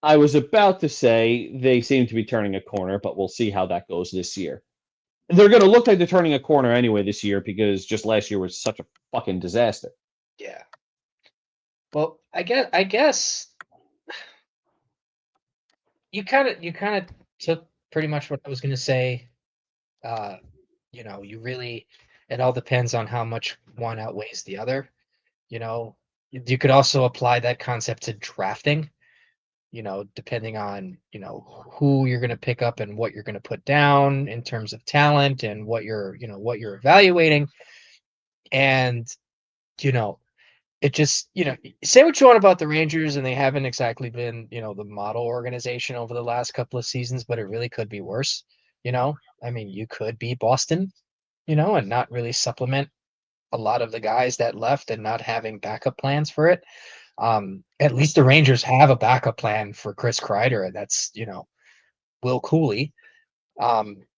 I was about to say they seem to be turning a corner, but we'll see how that goes this year. They're going to look like they're turning a corner anyway this year because just last year was such a fucking disaster. Yeah. Well, I guess you kind of took pretty much what I was going to say. You really, it all depends on how much one outweighs the other. You could also apply that concept to drafting. Depending on, who you're going to pick up and what you're going to put down in terms of talent and what you're evaluating. And, it just, say what you want about the Rangers, and they haven't exactly been, the model organization over the last couple of seasons, but it really could be worse. I mean, you could be Boston, and not really supplement a lot of the guys that left and not having backup plans for it. At least the Rangers have a backup plan for Chris Kreider, and that's, Will Cooley.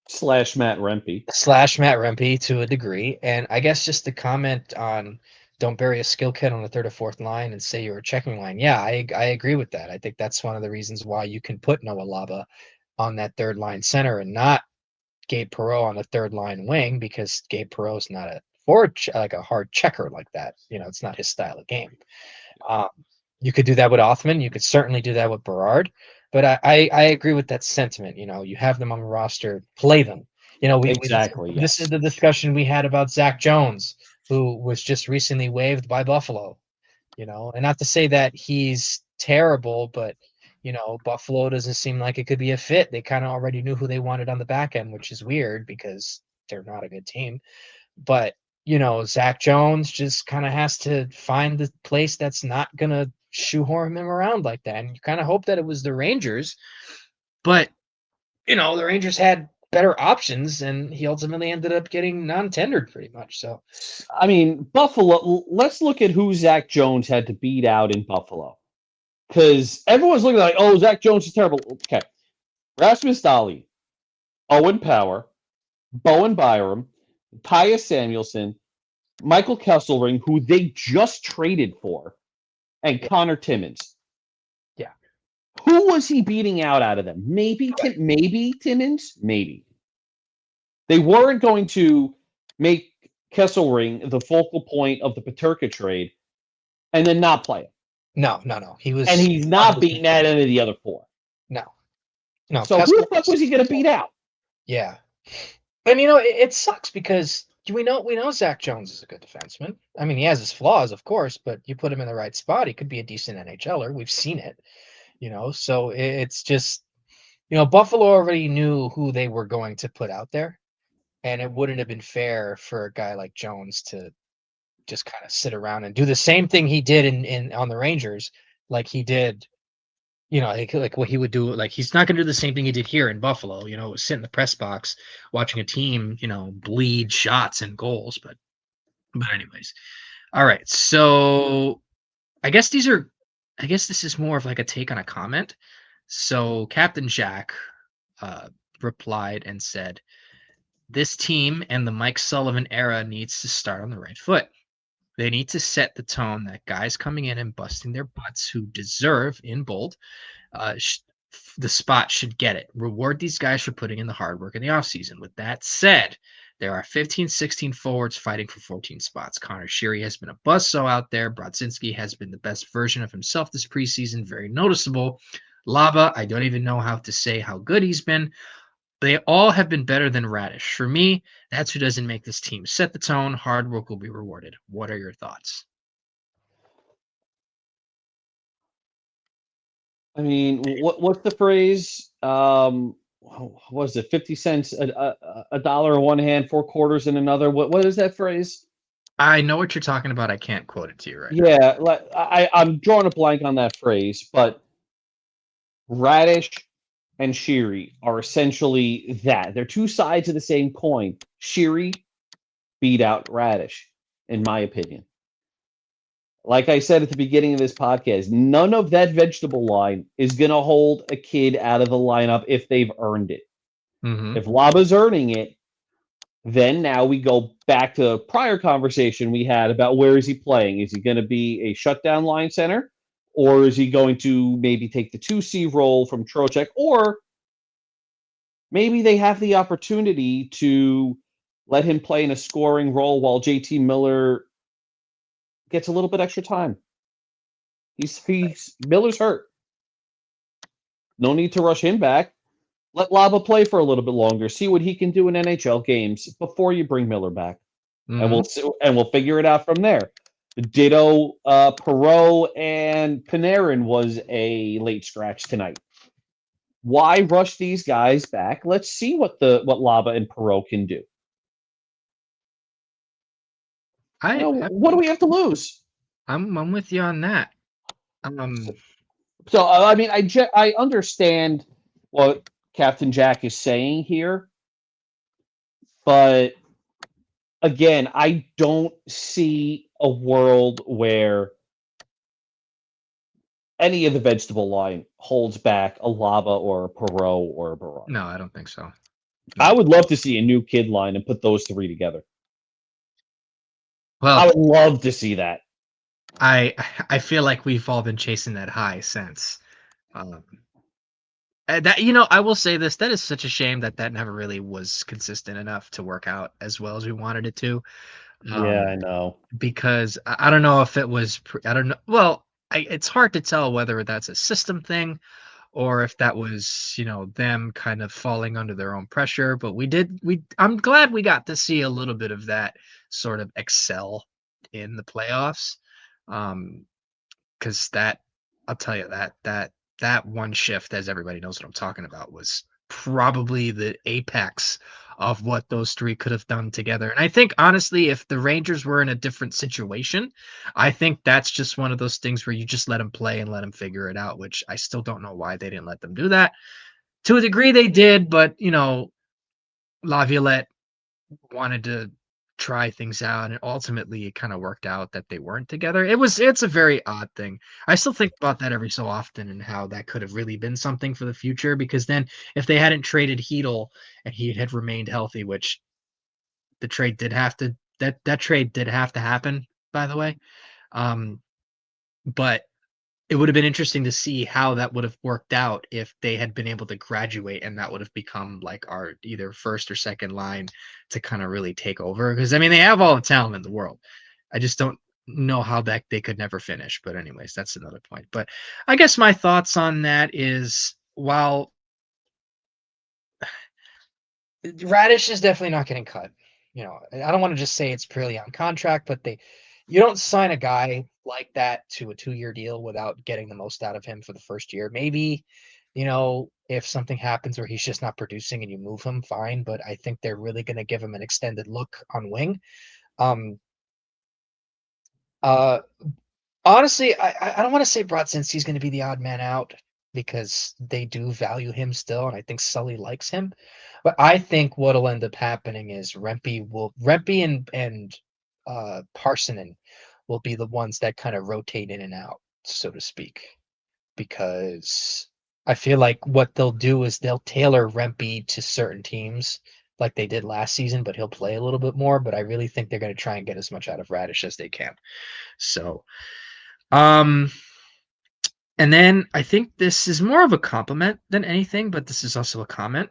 Slash Matt Rempe. To a degree. And I guess just to comment on, don't bury a skill kid on the third or fourth line and say you're a checking line. Yeah, I agree with that. I think that's one of the reasons why you can put Noah Laba on that third line center and not Gabe Perreault on the third line wing, because Gabe Perreault's not a forward, like a hard checker like that. It's not his style of game. You could do that with Othmann. You could certainly do that with Berard. But I agree with that sentiment. You have them on the roster, play them. Exactly. This is the discussion we had about Zach Jones, who was just recently waived by Buffalo. And not to say that he's terrible, but Buffalo doesn't seem like it could be a fit. They kind of already knew who they wanted on the back end, which is weird because they're not a good team. But Zach Jones just kind of has to find the place that's not gonna shoehorn him around like that. And you kind of hope that it was the Rangers, but the Rangers had better options, and he ultimately ended up getting non-tendered pretty much. So, I mean, Buffalo. Let's look at who Zach Jones had to beat out in Buffalo. Because everyone's looking like, oh, Zach Jones is terrible. Okay. Rasmus Dahlin, Owen Power, Bowen Byram, Pius Samuelson, Michael Kesselring, who they just traded for, and Connor Timmins. Yeah. Who was he beating out of them? Maybe Timmins? Maybe. They weren't going to make Kesselring the focal point of the Paterka trade and then not play him. No. He And was he's not beating out any of the other four. no. So who the fuck was he going to beat out? Yeah. And it sucks because we know Zach Jones is a good defenseman. I mean, he has his flaws, of course, but you put him in the right spot, he could be a decent NHLer. We've seen it, So it's just, Buffalo already knew who they were going to put out there, and it wouldn't have been fair for a guy like Jones to just kind of sit around and do the same thing he did in on the Rangers, like he did. Like what he would do, like he's not going to do the same thing he did here in Buffalo. Sit in the press box watching a team, bleed shots and goals. But anyways, all right. So I guess this is more of like a take on a comment. So Captain Jack replied and said, "This team and the Mike Sullivan era needs to start on the right foot. They need to set the tone that guys coming in and busting their butts who deserve, in bold, the spot should get it. Reward these guys for putting in the hard work in the offseason. With that said, there are 15, 16 forwards fighting for 14 spots. Connor Sheary has been a buzzsaw out there. Brodzinski has been the best version of himself this preseason, very noticeable. Laba, I don't even know how to say how good he's been. They all have been better than Radish. For me, that's who doesn't make this team. Set the tone. Hard work will be rewarded. What are your thoughts?" I mean, what's the phrase? What was it? 50 cents a dollar in one hand, 4 quarters in another. What is that phrase? I know what you're talking about. I can't quote it to you right now. Yeah, I'm drawing a blank on that phrase, but Radish and Sheary are essentially that. They're two sides of the same coin. Sheary beat out Radish, in my opinion. Like I said at the beginning of this podcast, none of that vegetable line is going to hold a kid out of the lineup if they've earned it. Mm-hmm. If Laba's earning it, then now we go back to a prior conversation we had about where is he playing? Is he going to be a shutdown line center? Or is he going to maybe take the 2C role from Trocheck? Or maybe they have the opportunity to let him play in a scoring role while JT Miller gets a little bit extra time. He's Miller's hurt. No need to rush him back. Let Laba play for a little bit longer. See what he can do in NHL games before you bring Miller back, Mm-hmm. and we'll figure it out from there. Ditto, Perreault and Panarin was a late scratch tonight. Why rush these guys back? Let's see what Laba and Perreault can do. What do we have to lose? I'm with you on that. So I mean, I understand what Captain Jack is saying here, but again, I don't see a world where any of the vegetable line holds back a Laba or a Perreault or a Barrage. No, I don't think so. No. I would love to see a new kid line and put those three together. Well, I would love to see that. I feel like we've all been chasing that high since. That I will say this: that is such a shame that never really was consistent enough to work out as well as we wanted it to. Yeah, I know. Because I don't know if it was. I don't know. Well, it's hard to tell whether that's a system thing or if that was them kind of falling under their own pressure. But I'm glad we got to see a little bit of that sort of excel in the playoffs, because I'll tell you that one shift, as everybody knows what I'm talking about, was probably the apex of what those three could have done together. And I think honestly, if the Rangers were in a different situation, I think that's just one of those things where you just let them play and let them figure it out, which I still don't know why they didn't let them do that. To a degree they did, but Laviolette wanted to try things out, and ultimately it kind of worked out that they weren't together. It's a very odd thing. I still think about that every so often and how that could have really been something for the future, because then if they hadn't traded Heedle and he had remained healthy, which the trade did have to that trade did have to happen, by the way. Um, but it would have been interesting to see how that would have worked out if they had been able to graduate and that would have become like our either first or second line to kind of really take over. Because I mean, they have all the talent in the world. I just don't know how that they could never finish. But anyways, that's another point. But I guess my thoughts on that is while Radish is definitely not getting cut. You know, I don't want to just say it's purely on contract, but you don't sign a guy like that to a 2-year deal without getting the most out of him for the first year. Maybe, if something happens where he's just not producing and you move him, fine. But I think they're really going to give him an extended look on wing. Um, uh, Honestly, I don't want to say Brodzinski's going to be the odd man out because they do value him still, and I think Sully likes him. But I think what'll end up happening is Rempe and Parsonen will be the ones that kind of rotate in and out, so to speak, because I feel like what they'll do is they'll tailor Rempe to certain teams like they did last season, but he'll play a little bit more. But I really think they're going to try and get as much out of Radish as they can. So. Um, and then I think this is more of a compliment than anything, but this is also a comment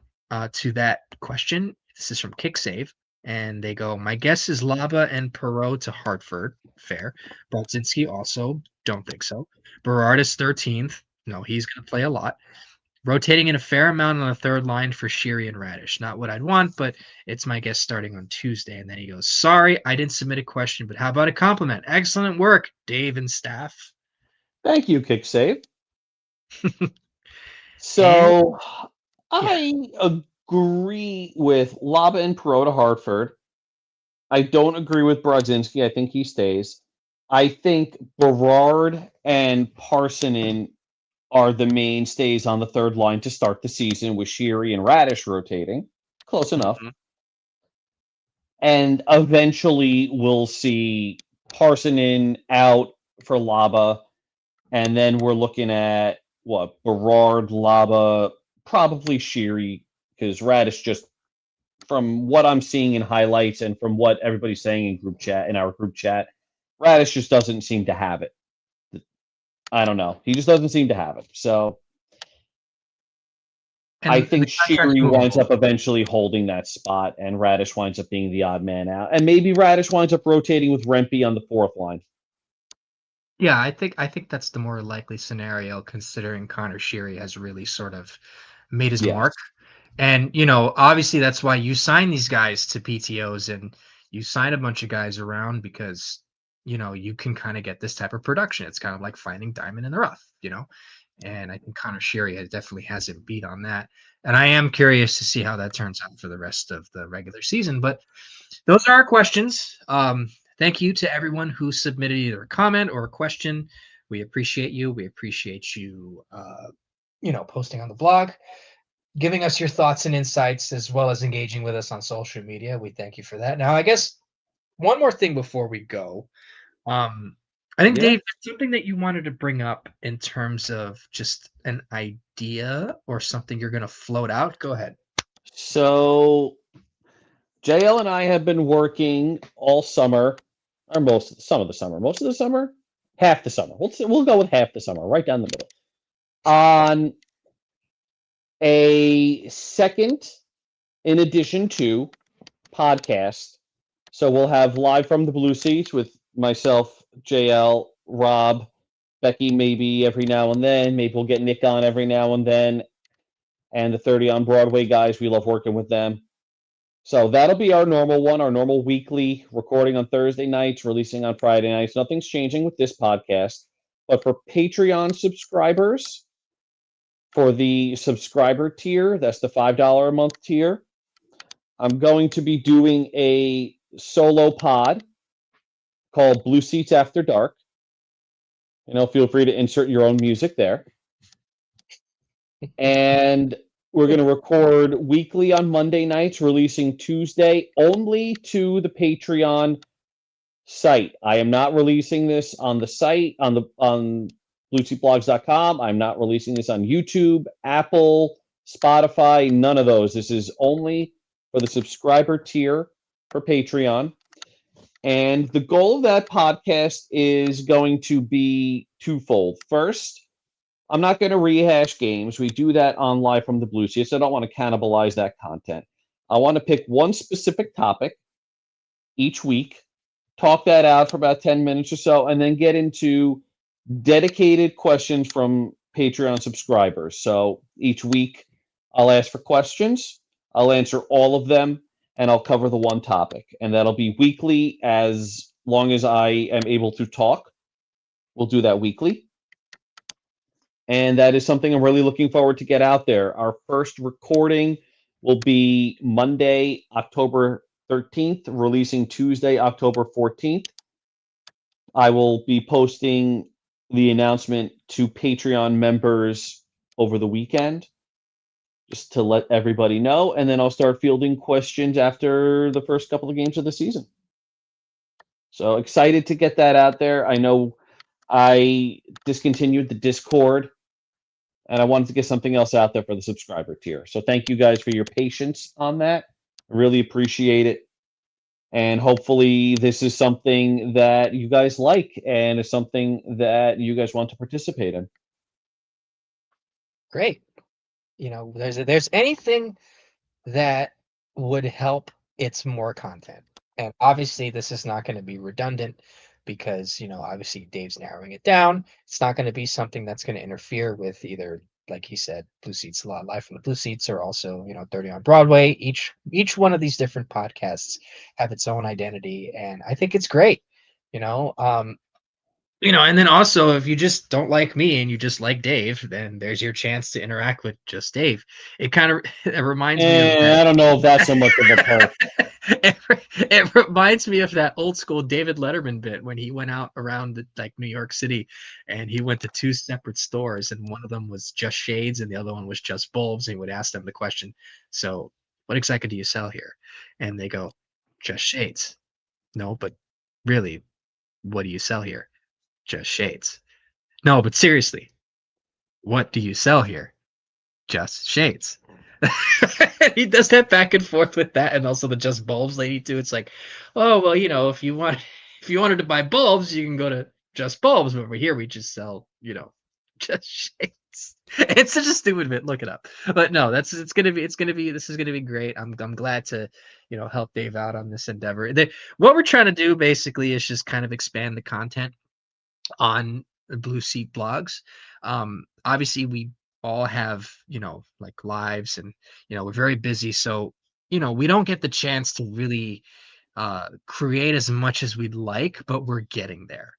to that question. This is from KickSave, and they go, "My guess is Laba and Perreault to Hartford. Fair. Brodzinski also. Don't think so. Berard is 13th. No, he's going to play a lot. Rotating in a fair amount on the third line for Sheary and Radish. Not what I'd want, but it's my guess starting on Tuesday." And then he goes, "Sorry, I didn't submit a question, but how about a compliment? Excellent work, Dave and staff." Thank you, Kick Save. And So yeah. I agree with Laba and Perot to Hartford. I don't agree with Brodzinski. I think he stays. I think Berard and Parsonen are the mainstays on the third line to start the season with Sheary and Radish rotating. Close enough. Mhm. And eventually we'll see Parsonen out for Laba. And then we're looking at what? Berard, Laba, probably Sheary, because Radish just, from what I'm seeing in highlights and from what everybody's saying in our group chat, Radish just doesn't seem to have it. I don't know. He just doesn't seem to have it. So I And think the contract's Sheary winds movable. up eventually holding that spot, and Radish winds up being the odd man out. And maybe Radish winds up rotating with Rempe on the fourth line. Yeah, I think that's the more likely scenario considering Connor Sheary has really sort of made his Yes. mark. And, obviously that's why you sign these guys to PTOs and you sign a bunch of guys around because, you can kind of get this type of production. It's kind of like finding diamond in the rough. And I think Connor Sheary definitely has him beat on that. And I am curious to see how that turns out for the rest of the regular season. But those are our questions. Thank you to everyone who submitted either a comment or a question. We appreciate you. We appreciate you, posting on the blog, giving us your thoughts and insights, as well as engaging with us on social media. We thank you for that. Now, I guess one more thing before we go. I think, Yeah. Dave, something that you wanted to bring up in terms of just an idea or something you're going to float out. Go ahead. So JL and I have been working all summer, or some of the summer, most of the summer, half the summer. We'll go with half the summer, right down the middle, on a second, in addition to podcast. So we'll have live from the Blue Seats with myself, JL, Rob, Becky, maybe every now and then. Maybe we'll get Nick on every now and then. And the 30 on Broadway guys, we love working with them. So that'll be our normal one, our normal weekly recording on Thursday nights, releasing on Friday nights. Nothing's changing with this podcast. But for Patreon subscribers, for the subscriber tier, that's the $5 a month tier, I'm going to be doing a solo pod called Blue Seats After Dark. Feel free to insert your own music there. And We're going to record weekly on Monday nights, releasing Tuesday only to the Patreon site. I am not releasing this on the site on blueseatblogs.com. I'm not releasing this on YouTube, Apple, Spotify, none of those. This is only for the subscriber tier for Patreon. And the goal of that podcast is going to be twofold. First, I'm not going to rehash games. We do that on Live from the Blue Seats. I don't want to cannibalize that content. I want to pick one specific topic each week, talk that out for about 10 minutes or so, and then get into dedicated questions from Patreon subscribers. So each week, I'll ask for questions. I'll answer all of them, and I'll cover the one topic. And that'll be weekly as long as I am able to talk. We'll do that weekly. And that is something I'm really looking forward to get out there. Our first recording will be Monday, October 13th, releasing Tuesday, October 14th. I will be posting the announcement to Patreon members over the weekend, just to let everybody know. And then I'll start fielding questions after the first couple of games of the season. So excited to get that out there. I know I discontinued the Discord, and I wanted to get something else out there for the subscriber tier. So thank you guys for your patience on that. I really appreciate it. And hopefully this is something that you guys like and is something that you guys want to participate in. Great. There's anything that would help, it's more content. And obviously this is not going to be redundant because, obviously Dave's narrowing it down. It's not going to be something that's going to interfere with either, like he said, Blue Seats, a lot Live from the Blue Seats, or also, 30 on Broadway. Each one of these different podcasts have its own identity, and I think it's great. And then also, if you just don't like me and you just like Dave, then there's your chance to interact with just Dave. It kind of it reminds me of I don't know if that's so much of a perk. it reminds me of that old school David Letterman bit when he went out around New York City, and he went to two separate stores, and one of them was just shades and the other one was just bulbs. And he would ask them the question, "So, what exactly do you sell here?" And they go, "Just shades." "No, but really, what do you sell here?" "Just shades." "No, but seriously, what do you sell here?" "Just shades." He does that back and forth with that, and also the just bulbs lady too. It's like, oh well, if you wanted to buy bulbs, you can go to just bulbs, but over here we just sell, just shades. It's such a stupid bit. Look it up. But no, this is gonna be great. I'm glad to, help Dave out on this endeavor. What we're trying to do basically is just kind of expand the content on the Blue Seat blogs. Obviously, we all have, lives, and, we're very busy. So, we don't get the chance to really create as much as we'd like, but we're getting there.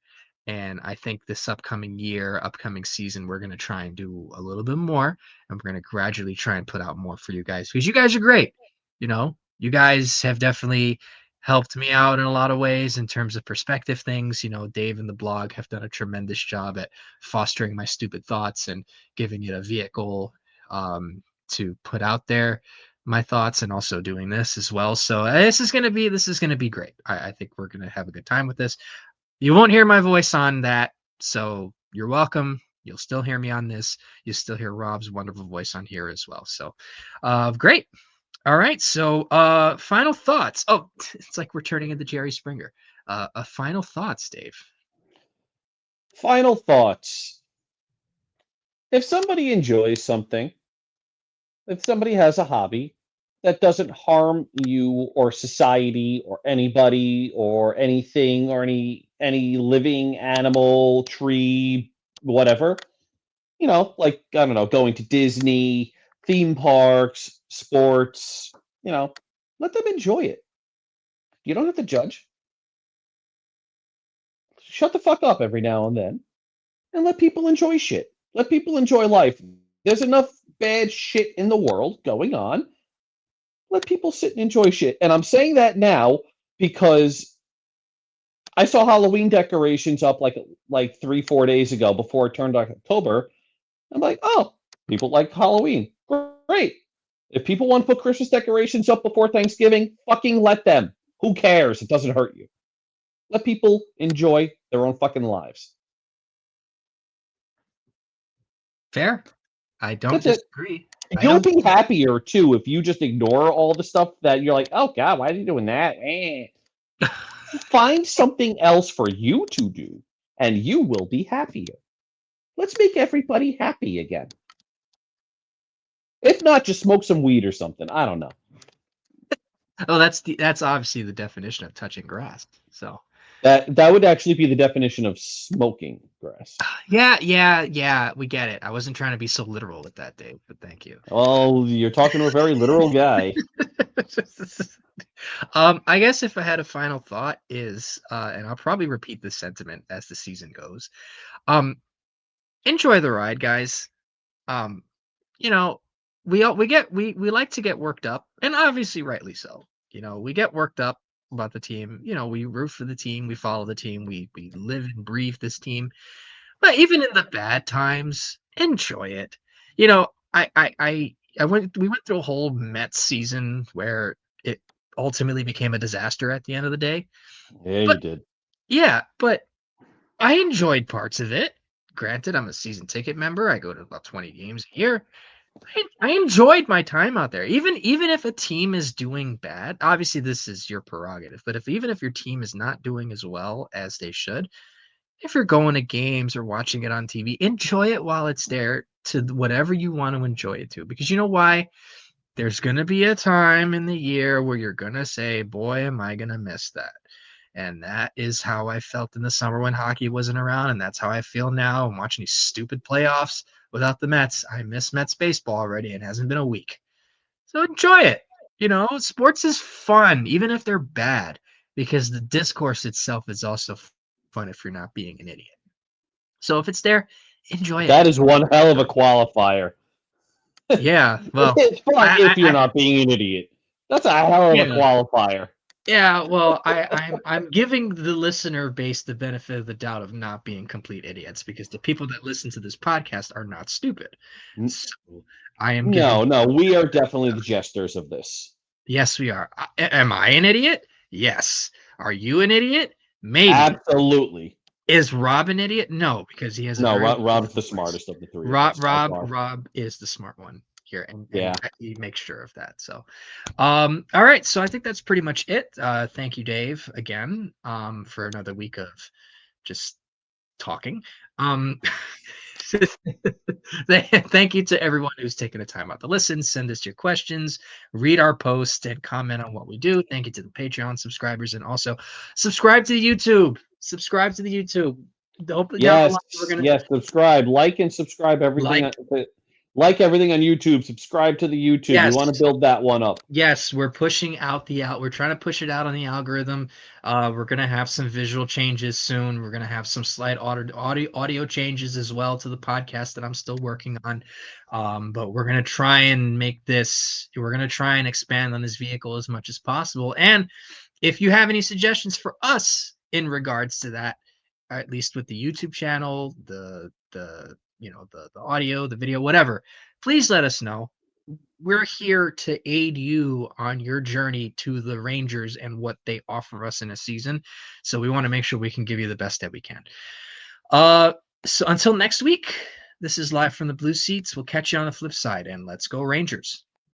And I think this upcoming season, we're going to try and do a little bit more, and we're going to gradually try and put out more for you guys, because you guys are great. You guys have definitely helped me out in a lot of ways in terms of perspective things. Dave and the blog have done a tremendous job at fostering my stupid thoughts and giving it a vehicle to put out there my thoughts, and also doing this as well. So this is gonna be great. I think we're gonna have a good time with this. You won't hear my voice on that, so you're welcome. You'll still hear me on this. You'll still hear Rob's wonderful voice on here as well. So great. All right. So final thoughts. Oh, it's like we're turning into Jerry Springer. Final thoughts, Dave. Final thoughts. If somebody enjoys something, if somebody has a hobby that doesn't harm you or society or anybody or anything or any living animal, tree, whatever, like, I don't know, going to Disney, theme parks, sports, let them enjoy it. You don't have to judge. Shut the fuck up every now and then and let people enjoy shit. Let people enjoy life. There's enough bad shit in the world going on. Let people sit and enjoy shit. And I'm saying that now because I saw Halloween decorations up like 3-4 days ago before it turned October. I'm like, oh, people like Halloween. Great. If people want to put Christmas decorations up before Thanksgiving, fucking let them. Who cares? It doesn't hurt you. Let people enjoy their own fucking lives. Fair. I don't That's it. disagree. You'll be happier too if you just ignore all the stuff that you're like, oh God, why are you doing that? Find something else for you to do, and you will be happier. Let's make everybody happy again. If not, just smoke some weed or something. I don't know. Oh, that's obviously the definition of touching grass. So that would actually be the definition of smoking grass. Yeah, we get it. I wasn't trying to be so literal with that, Dave, but thank you. Oh, you're talking to a very literal guy. I guess if I had a final thought is, and I'll probably repeat this sentiment as the season goes. Enjoy the ride, guys. You know, we like to get worked up, and obviously rightly so. We get worked up about the team. We root for the team, we follow the team, we live and breathe this team. But even in the bad times, enjoy it. We went through a whole Mets season where it ultimately became a disaster at the end of the day. Yeah, But you did. yeah, but I enjoyed parts of it. Granted, I'm a season ticket member. I go to about 20 games a year. I enjoyed my time out there. Even if a team is doing bad, obviously this is your prerogative, but even if your team is not doing as well as they should, if you're going to games or watching it on TV, enjoy it while it's there to whatever you want to enjoy it to. Because you know why? There's going to be a time in the year where you're going to say, boy, am I going to miss that. And that is how I felt in the summer when hockey wasn't around. And that's how I feel now. I'm watching these stupid playoffs without the Mets. I miss Mets baseball already. It hasn't been a week. So enjoy it. Sports is fun, even if they're bad, because the discourse itself is also fun if you're not being an idiot. So if it's there, enjoy it. That is one hell of a qualifier. Yeah, well, it's fun if you're not being an idiot. That's a hell of a qualifier. Yeah, well, I'm giving the listener base the benefit of the doubt of not being complete idiots, because the people that listen to this podcast are not stupid. So I am giving. No, we are definitely the jesters of this. Yes, we are. Am I an idiot? Yes. Are you an idiot? Maybe. Absolutely. Is Rob an idiot? No, because he has a Rob's the smartest of the three. Rob is the smart one here, and yeah, he makes sure of that. So, all right. So I think that's pretty much it. Thank you, Dave, again, for another week of just talking. Thank you to everyone who's taken the time out to listen. Send us your questions, read our posts, and comment on what we do. Thank you to the Patreon subscribers, and also subscribe to the YouTube. Subscribe to the YouTube. Yes, subscribe, like, and subscribe everything. Like everything on YouTube. Subscribe to the YouTube. Yes. We want to build that one up. Yes, we're pushing out we're trying to push it out on the algorithm. We're gonna have some visual changes soon. We're gonna have some slight audio changes as well to the podcast that I'm still working on. But we're gonna try and expand on this vehicle as much as possible. And if you have any suggestions for us in regards to that, at least with the YouTube channel, the audio, the video, whatever, please let us know. We're here to aid you on your journey to the Rangers and what they offer us in a season. So we want to make sure we can give you the best that we can. So until next week, this is Live from the Blue Seats. We'll catch you on the flip side, and let's go Rangers.